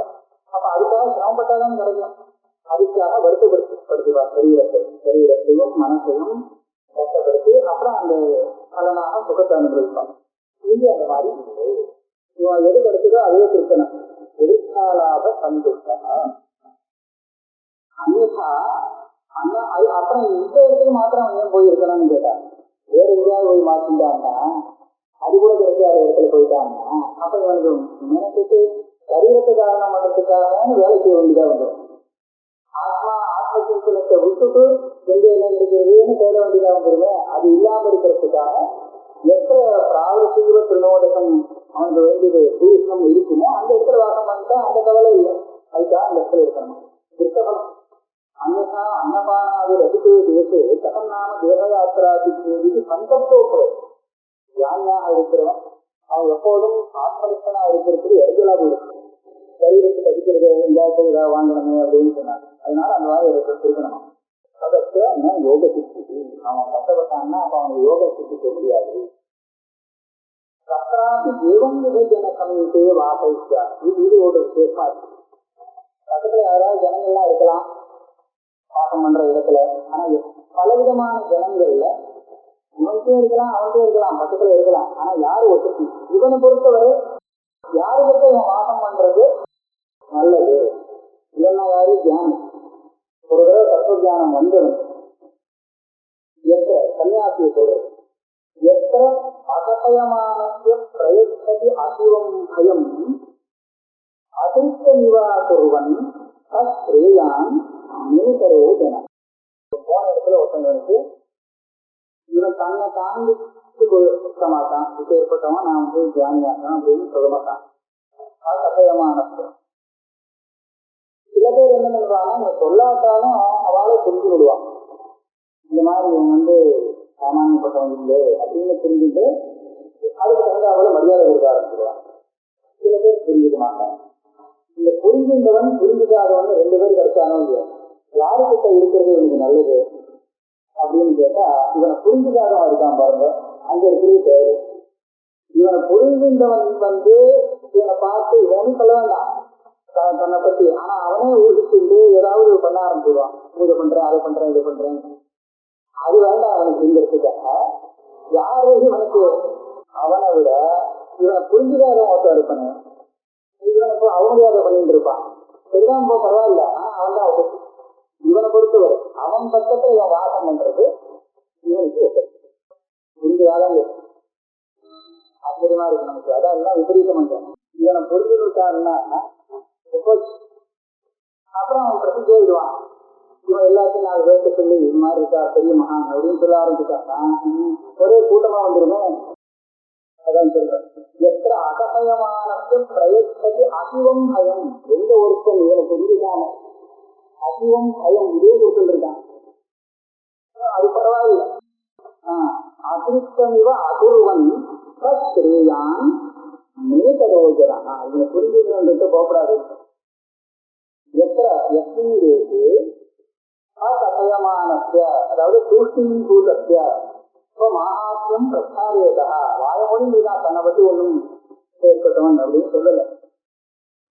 அப்ப அதுக்காக சிரமப்பட்டாதான் கிடைக்கும். அதுக்காக வருத்தப்படுத்துவா சரீரத்தையும் மனசையும் கஷ்டப்படுத்தி அப்புறம் அந்த பலனாக சுகத்தை அனுபவிப்பான். இங்கே அந்த மாதிரி இல்லை. இவன் எது கிடைச்சதோ அதுவே திருத்தணும். எதிர்காலாக சந்துஷ்டா அன்னியா அப்புறம் இந்த இடத்துக்கு மாத்திரம் அவன் ஏன் போயிருக்கணும்னு கேட்டான். வேற எங்கேயாவது போய் மாற்றிட்டான்னா அது கூட கிடைக்காத இடத்துல போயிட்டான்னா அப்ப இவனுக்கு நினைச்சிட்டு சரீரத்தை காரணம் பண்றதுக்காக வேலை செய்ய வேண்டியதா வந்துடும். ஆத்ம சிந்தனத்தை விட்டுட்டு எங்க என்ன கிடைக்கிறதுன்னு தேட வேண்டியதா வந்துருமே. அது இல்லாம இருக்கிறதுக்காக எத்தனை பிராவசிக திருநோடகம் அவனுக்கு வேண்டியது பூரிசம் இருக்குமோ அந்த இடத்துல வாசம் பண்ணிட்டா அந்த கவலை இல்லை. அதுக்காக அந்த இடத்துல இருக்கணும். இருக்கணும். அன்னதா அன்னபானாதி ரசிகே தேசே கதம் நாம தேவயாத்திராதிக்கு சந்தப்தோப்பது. யானையாக இருக்கிறவன் அவன் எப்போதும் ஆத்மனிஷ்டனா இருக்கிறதுக்கு எரிஞ்சலா போயிருக்கு. சரீரத்துக்கு அடிக்கிறது இல்லாத ஏதாவது வாங்கணுமே அப்படின்னு சொன்னாங்க. அதனால அந்த மாதிரி இருக்கணும். அதற்கு என்ன யோக சித்தி. அவன் கஷ்டப்பட்டான்னா அப்ப அவனுக்கு யோக சித்திக்க முடியாது. கஷ்டாக்கு ஜீவன் விஜயன சமீபே வாசைச்சா. இது ஒரு விசேஷமா இருக்கு. பக்கத்துல யாராவது ஜனங்கள்லாம் இருக்கலாம் வாசம் பண்ற இடத்துல. ஆனா பலவிதமான ஜனங்கள்ல இவனுக்கும் இருக்கலாம் அவனுக்கும் இருக்கலாம் பக்கத்துல இருக்கலாம். ஆனா யாரு ஒத்துக்கு இவனை பொறுத்தவரை யாருக்கிட்ட இவன் வாசம் பண்றது நல்லது. இவனா யாரு தியானம். ஒரு தடவை தத்துவ தியானம் வந்தவன் எத்த சன்னியாசியை சொல்றது எத்த அகசயமான பிரயச்சதி அசிவம் பயம் அதிர்ஷ்ட நிவாகுருவன் ஸ்ரேயான் நினைக்கிறோ ஜனம். போன இடத்துல ஒருத்தவங்களுக்கு இவன் தன்னை தாண்டி கொடுக்க மாட்டான். இப்ப ஏற்பட்டவன் நான் தியானியாக்கணும் அப்படின்னு சொல்ல மாட்டான். அது கட்டாயமான சில பேர் என்ன பண்ணுவாங்கன்னா இவன் சொல்லாட்டாலும் அவளை புரிஞ்சு விடுவான். இந்த மாதிரி இவன் சாமானியப்பட்டவன் இல்லை அப்படின்னு புரிஞ்சுட்டு அதுக்கு தகுந்த அவளை மரியாதை கொடுக்க ஆரம்பிச்சிடுவான். சில பேர் புரிஞ்சுக்க மாட்டான். இந்த புரிஞ்சுன்றவன் புரிஞ்சுக்காதவன் 2 பேர் கிடைச்சானோ இல்லையா, யாருக்கிட்ட இருக்கிறது இவனுக்கு நல்லது அப்படின்னு கேட்டா இவனை புரிஞ்சுக்காதவன் இருக்கான் பாருங்க, அங்க இருக்கிறது தேவை. இவனை புரிஞ்சுன்றவன் இவனை பார்த்து இவனும் சொல்ல வேண்டாம் தன்னை பத்தி. ஆனா அவனே ஊழிச்சுட்டு ஏதாவது பண்ண ஆரம்பிச்சுடுவான். பூஜை பண்றேன் அதை பண்றேன் இதை பண்றேன். அது வேண்டாம் அவனுக்கு இருக்கிறதுக்காக. யாரு இவனுக்கு அவனை விட இவனை புரிஞ்சுக்காதவன் ஒருத்தர் இருப்பானு இவனுக்கு அவமரியாதை பண்ணிட்டு இருப்பான். சரிதான் போ பரவாயில்ல. ஆனா அவன் தான் அவசரம். இவனை பொறுத்தவரை அவன் பக்கத்துல இவன் வாசம் பண்றது இவனுக்கு புரிஞ்சுக்காதான் ஆச்சரியமா இருக்கு நமக்கு. அதான் எல்லாம் விபரீதம் பண்றான். இவனை புரிஞ்சுக்கிட்டான்னா அப்புறம் அவன் பிரசித்தி எழுதுவான். இவன் எல்லாத்தையும் 4 பேர்த்த சொல்லி இது மாதிரி இருக்கா பெரிய மகான் அப்படின்னு சொல்ல ஆரம்பிச்சுட்டான்னா ஒரே கூட்டமா வந்துருமே. அதான் சொல்றேன் எத்த அகமயமான பிரயச்சதி அசிவம் பயம். எந்த ஒருத்தன் இவனை புரிஞ்சுக்காம அசிவம் பயம் இதே கொடுத்துருக்கான். அது பரவாயில்லை. அதிருஷ்டமிவ அதுருவன் ஸ்ரேயான் மேதரோஜனா. இவனை புரிஞ்சுக்கிட்டு போகக்கூடாது. எத்தீரேக்கு அகசயமானஸ்ய அதாவது தூஷ்ணியின் பூதஸ்ய மகாத்மியம் பிரச்சாரியதா. வாயமொழி நீதான் தன்னை பற்றி ஒன்றும் ஏற்பட்டவன் அப்படின்னு சொல்லல.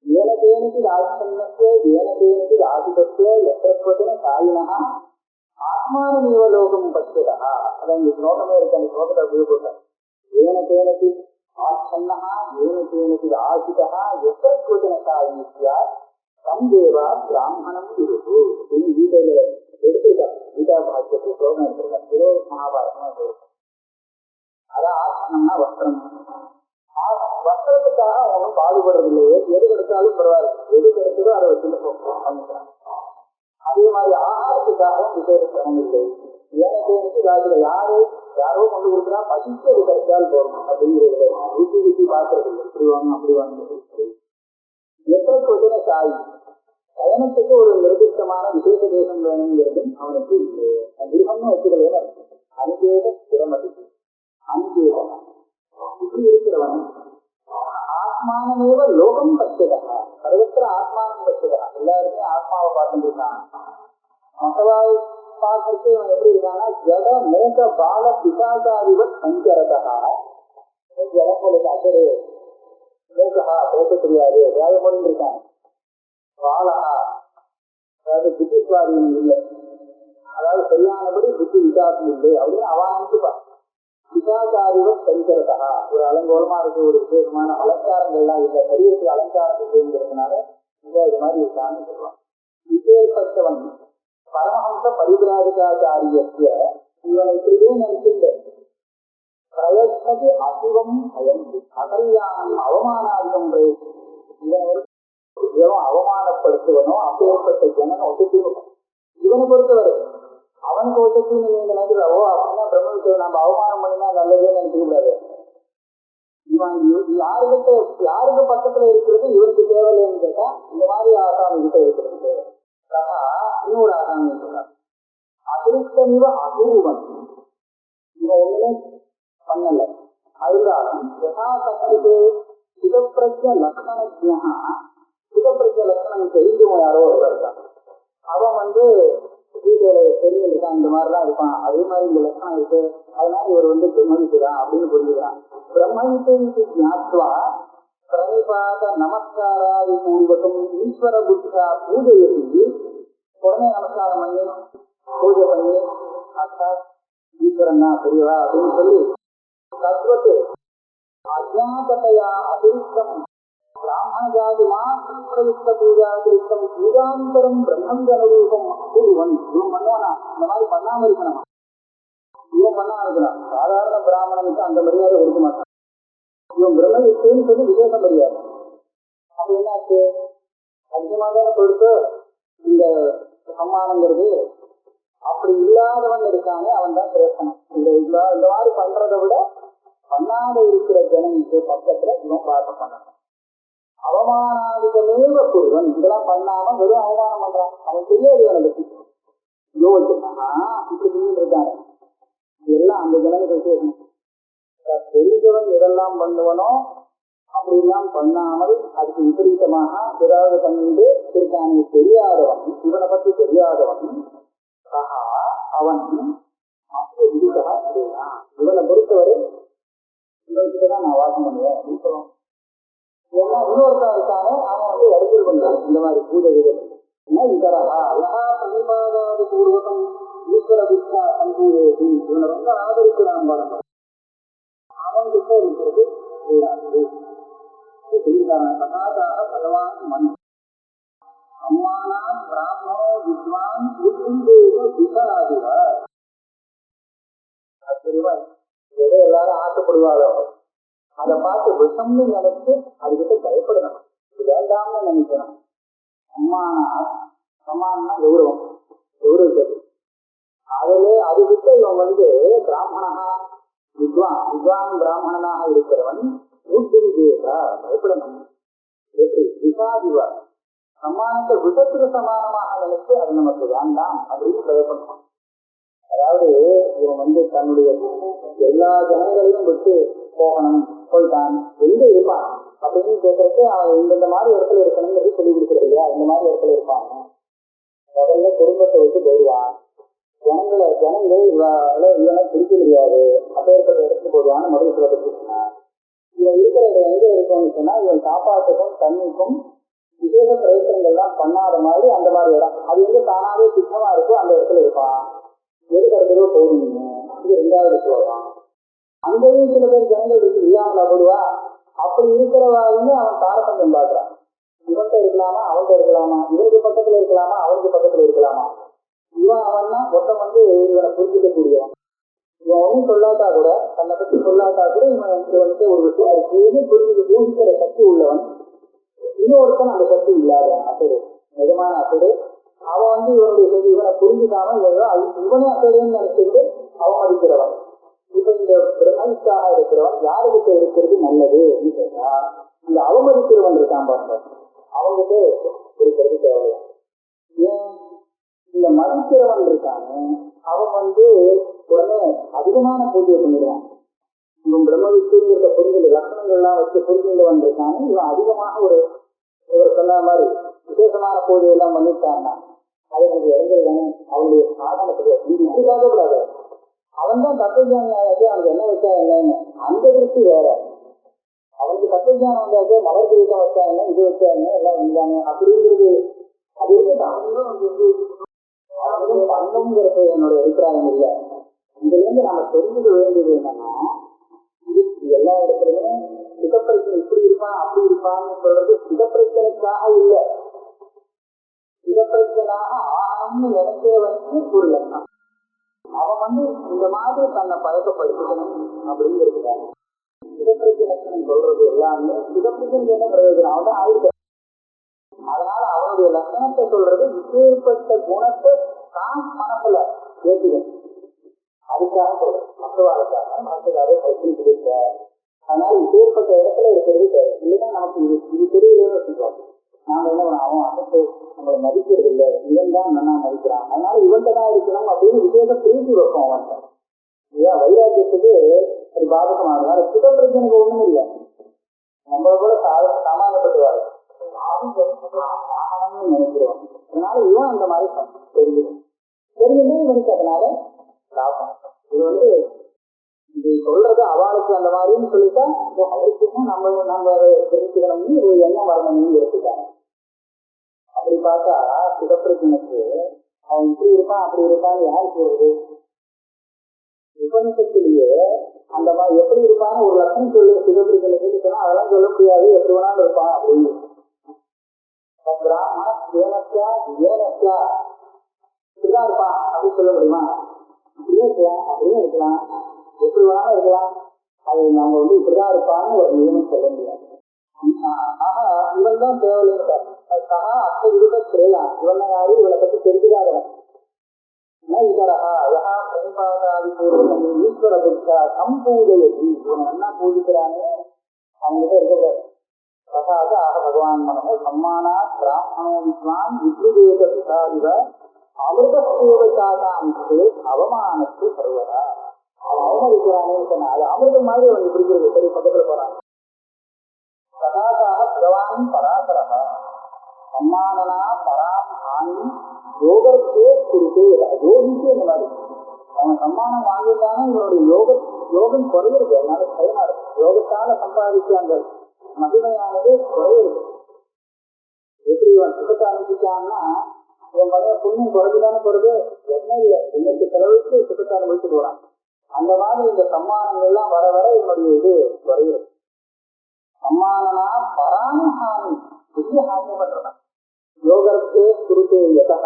ஏனதேனக்கு ராஜ்யன்னஸ்ய ஏனதேனக்கு ராஜிதஸ்ய எத்திரத்வஜன சாயினஹ ஆத்மானமேவ லோகம் பசியதா. அதான் இந்த ஸ்லோகமே இருக்கு. அந்த ஸ்லோகத்தை உபயோகப்பட்டார். ஏனதேனக்கு ஆச்சன்னஹ ஏனதேனக்கு ராஜிதஹ எத்திரத்வஜன சாயினஸ்ய சந்தேவா பிராமணம் இருக்கு அப்படின்னு கீதையில எடுத்துருக்காங்க. கீதா பாக்கியத்துக்கு ஸ்லோகம் எடுத்திருக்காங்க. இதே மகாபாரதமா இருக்கும். அதான் ஆசனம்னா வஸ்திரம். வஸ்திரத்துக்காக அவனும் பாடுபடுறது இல்லையே. எது கிடைச்சாலும் பரவாயில்ல, எது கிடைச்சதோ அதை வச்சுட்டு பண்ணிக்கிறான். அதே மாதிரி ஆகாரத்துக்காகவும் விசேஷ சிரமம் இல்லை. எனக்கு ராஜுல யாரோ கொண்டு கொடுக்குறா பசிக்கு அது கிடைச்சால் போகணும் அப்படிங்கிறது வீட்டி பார்க்கறது இல்லை. இப்படி வாங்க அப்படி வாங்க. எத்தனை சாய் பயணத்துக்கு ஒரு நிர்திஷ்டமான விசேஷ தேசம் வேணுங்கிறதும் அவனுக்கு கிரகம்னு வச்சுக்கலையே. அங்கேத திறமதி அங்கேத இப்படி இருக்கிறவன் ஆத்மானமேவ லோகம் பசியதா, சர்வத்திர ஆத்மானம் பசியதா, எல்லாருமே ஆத்மாவை பார்த்துட்டு இருக்காங்க. மற்றவாய் பார்த்துட்டு இவன் எப்படி இருக்கான்னா ஜட மூக பால பிசாசாதிவத் சஞ்சரதா, ஜடங்களுக்கு அசரு மூகா பேச தெரியாது வேலை முடிந்து இருக்காங்க. வாழகா அதாவது புத்தி சுவாதீனம் இல்லை, அதாவது சரியானபடி புத்தி விசாசம் இல்லை அப்படின்னு அவன் நினைச்சுப்பான். விசாசாதிவத் சஞ்சரதா, ஒரு அலங்கோலமா இருக்கு, ஒரு விசேஷமான அலங்காரங்கள்லாம் இல்லை, சரீரத்துக்கு அலங்காரம் இல்லைங்கிறதுனால இது மாதிரி இருக்கான்னு சொல்லுவான். விசேஷப்பட்டவன் பரமஹம்ச பரிபிராஜகாச்சாரியத்திய இவனை இப்படியே நினைச்சுட்டு பிரயத்னதி அசிவம் அயம் அகல்யானம் அவமானாதிகம் இவனை எவன் அவமானப்படுத்துவனோ அப்பேற்பட்ட ஜனன் ஒசத்தியும் இவனை பொறுத்தவரை அவனுக்கு ஒசத்தின்னு நீங்க நினைக்கிறவோ அப்படின்னா பிரம்ம விஷயம் நம்ம அவமானம் பண்ணினா நல்லதுன்னு நினைக்க கூடாது. இவன் யாருக்கு பக்கத்துல இருக்கிறது இவனுக்கு தேவையில்லைன்னு கேட்டா இந்த மாதிரி ஆசாமி கிட்ட இருக்கிறது தேவை. இன்னொரு ஆசாமி சொல்றான் அதிருஷ்டமிவ அபூர்வன், இவன் ஒண்ணுமே பண்ணல இருந்தாலும் யதாசக்திக்கு சிவப்பிரஜ லக்ஷணஜா, சிவப்பிரஜ லட்சணம் தெரிஞ்சவன் யாரோ ஒருவர் இருக்கான். அவன் வீட்டுல தெரிஞ்சிருக்கான், இந்த மாதிரிலாம் இருப்பான், அதே மாதிரி இந்த லட்சணம் இருக்கு, அதனால இவர் பிரம்மவித்துதான் அப்படின்னு புரிஞ்சுக்கிறான். பிரம்மவித்து ஞாத்வா பிரணிபாத நமஸ்காராதி பூர்வகம் ஈஸ்வர புத்தா பூஜையை உடனே நமஸ்காரம் பண்ணி பூஜை பண்ணி அக்கா ஈஸ்வரன் தான் பெரியவா அப்படின்னு சொல்லி தத்துவத்தை அஜாததையா அதிருஷ்டம் பிராமண ஜாதி மாயுக்த பூஜாதிருஷ்டம் பூஜாந்தரம் பிரம்மந்த அனுரூபம் பூர்வன் இவன் பண்ணுவானா, இந்த மாதிரி பண்ணாம இருக்கணும், இவன் பண்ணாம இருக்கிறான். சாதாரண பிராமணனுக்கு அந்த மரியாதை கொடுக்க மாட்டான், இவன் பிரம்மவித்துன்னு சொல்லி விசேஷ மரியாதை. அப்படி என்னாச்சு அதிகமாக கொடுத்து இந்த சம்மானங்கிறது அப்படி இல்லாதவன் இருக்கானே அவன் தான் பேசணும். இந்த மாதிரி பண்றதை விட பண்ணாத இருக்கிற ஜனங்களுக்கு பக்கத்துல இவன் பார்க்க பண்ணணும். அவமானாதிகமேவ குருவன், இதெல்லாம் பண்ணாம வெறும் அவமானம் பண்றான், அவன் தெரியாது இவனுக்கு யோசிச்சுனா இப்படி செஞ்சுட்டு இருக்காங்க. இதெல்லாம் அந்த ஜனங்களுக்கு விசேஷம். தெரிஞ்சவன் எதெல்லாம் பண்ணுவனோ அப்படிலாம் பண்ணாமல் அதுக்கு விபரீதமாக ஏதாவது பண்ணிட்டு இருக்கானே தெரியாதவன், இவனை பத்தி தெரியாதவன் அவன் இவனை பொறுத்தவரை இவன்கிட்டதான் நான் வாசம் பண்ணுவேன் அப்படின்னு சொல்லுவான். ஏன்னா இன்னொருத்தா இருக்கானே அவன் இடத்தில் பண்றான் இந்த மாதிரி பூஜை பிரதிபாதாதி பூர்வகம் ஈஸ்வர வித்யா சங்கீதேதி, இவனை ரொம்ப ஆதரிக்கிறான் பாருங்க. அவன்கிட்ட இருக்கிறது சகாதாக பகவான் மண் அம்மானா பிராமணோ வித்வான் விசாதிவ. எதை எல்லாரும் ஆசைப்படுவாரோ அதை பார்த்து விஷம்னு நினைச்சு அதுகிட்ட பயப்படணும், வேண்டாம்னு நினைக்கணும். அம்மானா அம்மானா கௌரவம், கௌரவிக்கிறது. அதிலே அதுகிட்ட இவன் பிராமணனா வித்வான் பிராமணனாக இருக்கிறவன் பயப்படணும். எப்படி விசாதிவா சம்மானத்தை விதத்துக்கு சமானமாக நினைச்சு அது நமக்கு வேண்டாம் அப்படின்னு பயப்படணும். அதாவது இவன் தன்னுடைய எல்லா ஜனங்களையும் விட்டு போகணும், போயிட்டான், எங்க இருப்பான் அப்படின்னு கேட்கறதுக்கு அவன் இந்த மாதிரி இடத்துல இருக்கணும்னு சொல்லி கொடுக்குறது இல்லையா. இந்த மாதிரி இடத்துல இருப்பாங்க, முதல்ல குடும்பத்தை விட்டு போயிடுவான், ஜனங்கள் இவனை பிடிக்க முடியாது, அப்பேற்பட்ட இடத்துக்கு போடுவான்னு முதல் சொல்லப்பட்டு சொன்னான். இவன் இருக்கிற இடம் எங்க இருக்கும்னு சொன்னா இவன் சாப்பாட்டுக்கும் தண்ணிக்கும் விசேஷ பிரயத்தனங்கள்லாம் பண்ணாத மாதிரி அந்த மாதிரி இடம் அது தானாவே சுத்தமா இருக்கும், அந்த இடத்துல இருப்பான். எது கடத்தலோ போடுவீங்க, இது 2வது சொல்லலாம். அங்கேயும் சில பேர் ஜனங்கள் இல்லாமலா போடுவா. அப்படி இருக்கிறவாருன்னு அவன் தாரதமியம் பார்க்கிறான். இவன்கிட்ட இருக்கலாமா, அவன்கிட்ட இருக்கலாமா, இவனுக்கு பக்கத்துல இருக்கலாமா, அவனுக்கு பக்கத்துல இருக்கலாமா. இவன் அவன்னா மொத்தம் இவனை புரிஞ்சுக்கக்கூடியவன். இவன் ஒன்றும் சொல்லாட்டா கூட, தன்னை பற்றி சொல்லாட்டா கூட இவனுக்கு ஒரு விஷயம் இருக்குன்னு புரிஞ்சு ஊகிக்கிற சக்தி உள்ளவன். இன்னொருத்தன் அந்த சக்தி இல்லாதவன், அசடு, நிஜமான அசடு. அவன் இவனுடைய செய்தி இவனை புரிஞ்சுக்காம இவனே அசடுன்னு நினைச்சிட்டு அவமதிக்கிறவன். இப்ப இந்த பிரம்மவித்தாக இருக்கிறவன் யாருக்கிட்ட இருக்கிறது நல்லது அப்படின்னு கேட்டா இந்த அவமதிக்கிறவன் இருக்கான் பாருங்க, அவங்கிட்ட இருக்கிறது தேவையா. ஏன் இந்த மதிக்கிறவன் இருக்கானே அவன் உடனே அதிகமான பூஜையை பண்ணிடுவான். இவன் பிரம்மவித்துங்கிற புரிதல் லட்சணங்கள்லாம் வச்சு புரிஞ்சுட்டு வந்திருக்காங்க. இவன் அதிகமாக இவர் சொன்ன மாதிரி விசேஷமான பூஜையெல்லாம் பண்ணிட்டான்னா அது எனக்கு இறங்குறதானே அவனுடைய சாதனத்துக்கு இப்படிக்காக கூடாது. அவன் தான் தத்துவஞானியாச்சு, அவனுக்கு என்ன வச்சா என்னன்னு அந்த திருப்தி வேற. அவனுக்கு தத்துவஞானம் வந்தாச்சு மலர்கிரீதம் வச்சா என்ன, இது வச்சா என்ன, எல்லாம் வந்தாங்க அப்படிங்கிறது அது இருக்குதான். பண்ணுங்கிறது என்னுடைய அபிப்பிராயம் இல்லை. இதுல இருந்து நம்ம தெரிஞ்சுக்க வேண்டியது என்னன்னா, இது எல்லா இடத்துலயுமே சிதப்பிரச்சனை இப்படி இருப்பான் அப்படி இருப்பான்னு சொல்றது சிதப்பிரச்சனைக்காக இல்லை, சிதப்பிரச்சனாக ஆகணும்னு நினைக்கிற வரைக்கும் ஒரு லட்சம். அவன் இந்த மாதிரி தன்னை பழக்கப்படுத்திக்கணும் அப்படிங்கிறதுக்காக சிதப்பிரச்சனை சொல்றது எல்லாமே சிதப்பிரச்சனை என்ன பிரயோஜனம், அவன் தான் ஆயிடுச்சு. அதனால அவனுடைய லட்சணத்தை சொல்றது விசேஷப்பட்ட குணத்தை தான் மனசுல ஏற்றுக்கணும். அதுக்காக சொல்றேன், மற்றவாளுக்காக மற்றதாக பயிற்சிக்க. அதனால விசேஷப்பட்ட இடத்துல இருக்கிறது தேவை. இல்லைன்னா நமக்கு இது தெரியலன்னு வச்சுக்கலாம். நாம என்ன பண்ண அவன் அமைப்பு நம்மளை மதிக்கிறது இல்லை, இவன் தான் நல்லா மதிக்கிறான், அதனால இவன்கிட்ட தான் இருக்கணும் அப்படின்னு விசேஷ பிரீத்தி வைப்போம் அவன்கிட்ட. இல்லையா? வைராக்கியத்துக்கு அது பாதகமானதுனால சிதப்பிரச்சனைக்கு ஒண்ணும் இல்லை. நம்மளை கூட சாமானியப்பட்டுவாரு நினைக்கிறோம். அதனால இவன் அந்த மாதிரி தெரிஞ்சுக்கணும். தெரிஞ்சுமே இவனுக்கு அதனால லாபம். இது இது சொல்றது அவளுக்கு அந்த மாதிரின்னு சொல்லிட்டா அவருக்கு நம்ம தெரிஞ்சுக்கணும்னு ஒரு எண்ணம் வரணும்னு எடுத்துட்டாங்க. அப்படி பார்த்தா சிதப்பிரச்சனைக்கு அவன் இப்படி இருப்பான் அப்படி இருப்பான்னு யார் சொல்றது? உபநிஷத்திலேயே அந்த மாதிரி எப்படி இருப்பான்னு ஒரு லட்சம் சொல்லு. சிதப்பிரச்சனைக்கு சொன்னா அதெல்லாம் சொல்ல முடியாது, எப்படி வேணாலும் இருப்பான் அப்படின்னு. பிராமண ஏனஸ்யா ஏனஸ்யா இப்படிதான் இருப்பான் அப்படின்னு சொல்ல முடியுமா? இப்படியே இருக்கலாம், அப்படியே இருக்கலாம், எப்படி வேணாலும் இருக்கலாம். அது நம்ம இப்படிதான் இருப்பான்னு ஒரு நியமம் சொல்ல முடியாது. ஆனா இவன் தான் தேவையில்லை. சகா அத்தை இருக்க சிறையா இவனை யாரு இவனை பத்தி தெரிஞ்சுக்காதவன். இதரா பிரணிபாதாதி பூர்வம் ஈஸ்வர புத்தா சம்பூஜயதி, இவனை என்ன பூஜிக்கிறானே அவங்ககிட்ட இருக்கக்கூடாது. பிரசாத ஆக பகவான் மனமோ சம்மானா பிராமணோ வித்வான் வித்ருதேக பிதாதிவ அமிர்தசேவசாதாம்சே அவமானத்து சர்வதா. அவன் அவமதிக்கிறானேன்னு சொன்னா அது அமிர்தம் மாதிரி அவனுக்கு பிடிக்கிறது. சரி, பக்கத்துல போறான். பிரசாதாக பகவான் பராசரக சம்மானனா பராம் ஹானி யோகத்தே குறித்து யோகிக்கு இந்த மாதிரி அவன் சம்மானம் வாங்கிட்டாலும் இவனுடைய யோகம் குறையிருக்கு. அதனால பயனா இருக்கு. யோகத்தால சம்பாதிக்க அந்த மகிமையானது குறையிருக்கு. எப்படி இவன் சுகத்தை அனுப்பிச்சான்னா இவன் பண்ண புண்ணியம் குறைஞ்சுதானே போறது, என்ன இல்லை இன்னைக்கு செலவுக்கு சுகத்தை அனுபவிச்சுட்டு வரான். அந்த மாதிரி இந்த சம்மானங்கள்லாம் வர வர இவனுடைய இது குறையிருக்கு. சம்மானனா பராமஹானி பெரிய ஹானியம் பண்றான். யோகத்தே குருத்தே யதா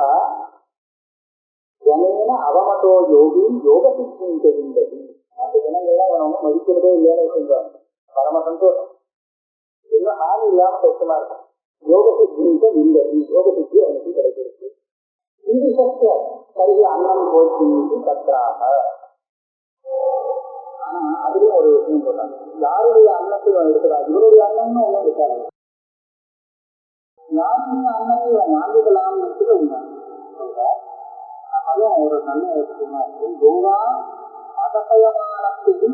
ஜனேன அவமதோ யோகி யோக சித்தியும் தெரிந்தது. அந்த ஜனங்கள்லாம் இவன் ஒன்றும் மதிக்கிறதே இல்லைன்னு சொல்றான். பரம சந்தோஷம், இன்னும் ஹானி இல்லாம கஷ்டமா இருக்கும். யோக சித்தியும் விந்ததி, யோக சித்தி அவனுக்கு கிடைக்கிறது. இந்த சக்தி கருதி அன்னம் போச்சு கற்றாக. ஆனா அதுலயும் ஒரு விஷயம் சொல்றாங்க, யாருடைய அன்னத்தில் அவன் இருக்கிறான், இவருடைய அன்னம்னு ஒன்றும் இருக்காது. யாருடைய அன்னத்தை அவன் வாங்கிக்கலாம்னு உண்டாங்க. அதுவும் ஒரு நல்ல விஷயமா இருக்கு. யோகா அகசயமானத்துக்கு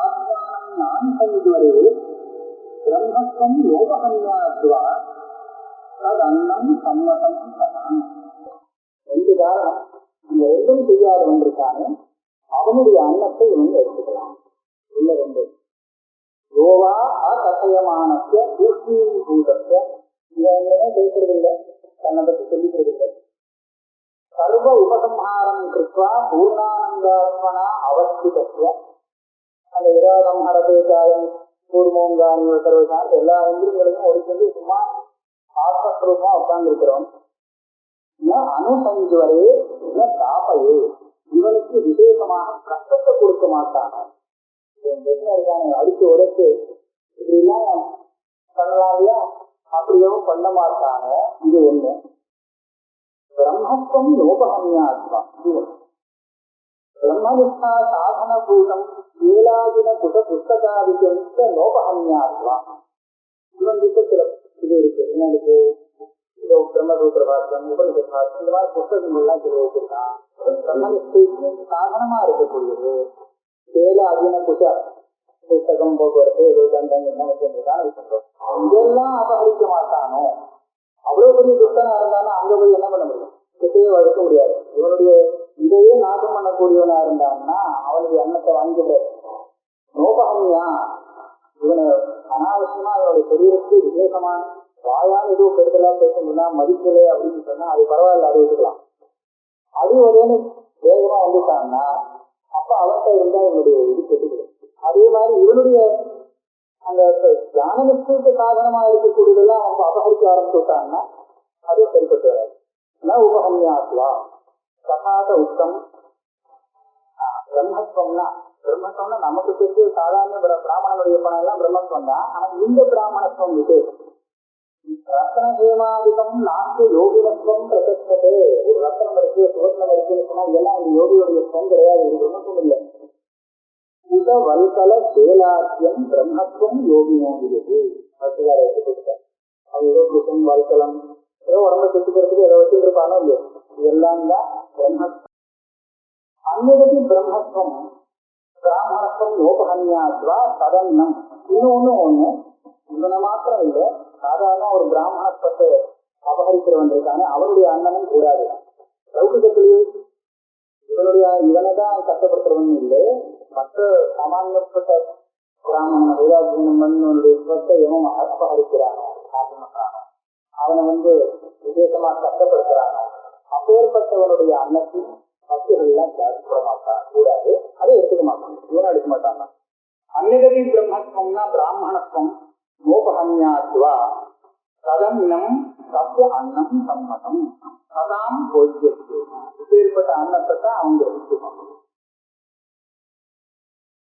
ஆத்மானம் நான் செய்துவரே பிரம்மத்துவம் யோகன்யாத்வா அது அன்னம் சம்மதம் சதான். ரெண்டு காரணம், இந்த ரெண்டும் செய்யாதவன் இருக்கானே அவனுடைய அன்னத்தை இவங்க எடுத்துக்கலாம். இல்ல ரெண்டு யோகா அகசயமானத்தை பூஷ்ணீபூதத்தை இவங்க பேசுறது இல்லை, தன்னை பற்றி சொல்லிக்கிறது இல்லை. சர்வ உபசம்ஹாரம் கிருத்வா பூர்ணானந்தாத்மனா அவஸ்திதத்வ அந்த விராதம்ஹரதேகாயம் பூர்மோங்கானி சர்வசான் எல்லா இந்திரியங்களையும் ஒழிச்சு சும்மா ஆத்மஸ்வரூபமா உட்கார்ந்து இருக்கிறோம். அனுசஞ்சுவரே தாப்பையே இவனுக்கு விசேஷமாக கஷ்டத்தை கொடுக்க மாட்டாங்க. அடிச்சு உடைச்சு இப்படிலாம் பண்ணலாம் இல்லையா, அப்படியும் பண்ண மாட்டாங்க. இது ஒண்ணு. பிரம்மத்துவம் லோகஹன்யாத்மா, பிரம்மனிஷ்டா சாதனபூதம் ஏலாதின குட புஸ்தகாதிக்க லோகஹன்யாத்மா. இவன் கிட்ட சில இது இருக்கு, என்ன இருக்கு, இதோ பிரம்மசூத்திர பாஷ்யம், உபனிஷத் பாஷ்யம், இந்த மாதிரி புஸ்தகங்கள்லாம் சொல்லி வச்சிருக்கான். பிரம்மனிஷ்டைக்கு சாதனமா இருக்கக்கூடியது ஏலாதின குஷ புத்தகம் போக்குவரத்து ஏதோ தண்டம் என்ன வச்சிருக்கான்னு வச்சுருக்கோம். இதெல்லாம் அபகரிக்க மாட்டானோ, அவ்வளவு பெரிய துஷ்டனா இருந்தானா அங்க போய் என்ன பண்ண முடியும்? கிட்டையே வளர்க்க முடியாது. இவனுடைய இதையே நாசம் பண்ணக்கூடியவனா இருந்தான்னா அவனுடைய எண்ணத்தை வாங்கிவிடாது. நோபகம்யா, இவனை அனாவசியமா இவனுடைய சரீரத்துக்கு விசேஷமா வாயால் எதுவும் பெருதலா பேசணும்னா மதிக்கலை அப்படின்னு சொன்னா அது பரவாயில்ல, அதை வச்சுக்கலாம். அது ஒரேன்னு வேகமா வந்துட்டான்னா அப்ப அவர்கிட்ட இருந்தா இவனுடைய இது கெட்டுக்கிடும். அதே மாதிரி இவனுடைய அந்த தியானத்துக்கு சாதனமா இருக்கக்கூடியதெல்லாம் அவங்க அபகரிக்க ஆரம்பிச்சு விட்டாங்கன்னா அதுவும் சரிப்பட்டு வராது. உபகம்யாத்வா சகாத உத்தம். பிரம்மத்துவம்னா நமக்கு தெரிஞ்ச சாதாரண பிராமணனுடைய பணம் எல்லாம் பிரம்மத்துவம் தான். ஆனா இந்த பிராமணத்துவம் விசேஷம். ரத்னஹேமாதிகம் நான்கு யோகினத்துவம் பிரதட்சதே. ஒரு ரத்னம் இருக்கு, சுவர்ணம் இருக்குன்னு சொன்னா இதெல்லாம் இந்த யோகியோடைய ஸ்வம் கிடையாது, இது பிரம்மத்துவம் இல்லை. புத வல்கல சேலாத்தியம் பிரம்மத்துவம் யோகினோ இருக்குது. வசதியார் எடுத்துக்கிட்டார். அது ஏதோ புஷம் வல்கலம் ஏதோ உடம்பை சுத்திக்கிறதுக்கு ஏதோ வச்சுருப்பானோ இல்லையோ, இதெல்லாம் தான் பிரம்மத்துவம். அந்நிதி பிரம்மத்துவம் பிராமணத்துவம் லோபகன்யாத்வா ததன்னம். ஒண்ணு இவனை மாத்திரம் இல்லை, சாதாரண ஒரு பிராமணத்துவத்தை அபகரிக்கிறவன் இருக்கானே அவனுடைய அன்னமும் கூடாது. லௌகிகத்திலேயே இவனைதான் கஷ்டப்படுத்துறவன் இல்லை, மற்ற சாமானியப்பட்ட பிராமணன் வைராஜ்யம் பண்ணவனுடைய சுவத்தை எவன் அபகரிக்கிறானோ நாசம் பண்றானோ, அவனை விசேஷமா கஷ்டப்படுத்துறானோ அப்பேற்பட்டவனுடைய அன்னத்தின் பக்திகள்லாம் போட மாட்டான், கூடாது. அதை எடுத்துக்க மாட்டான், இவனை எடுக்க மாட்டான். அந்நிதி பிரம்மத்துவம்னா பிராமணத்துவம் லோபகன்யாத்வா ததன்னம் சத்திய அன்னம் சம்மதம் சதாம் போஜ்யத்து. இப்பேற்பட்ட அன்னத்தை தான் அவங்க எடுத்துக்கணும்.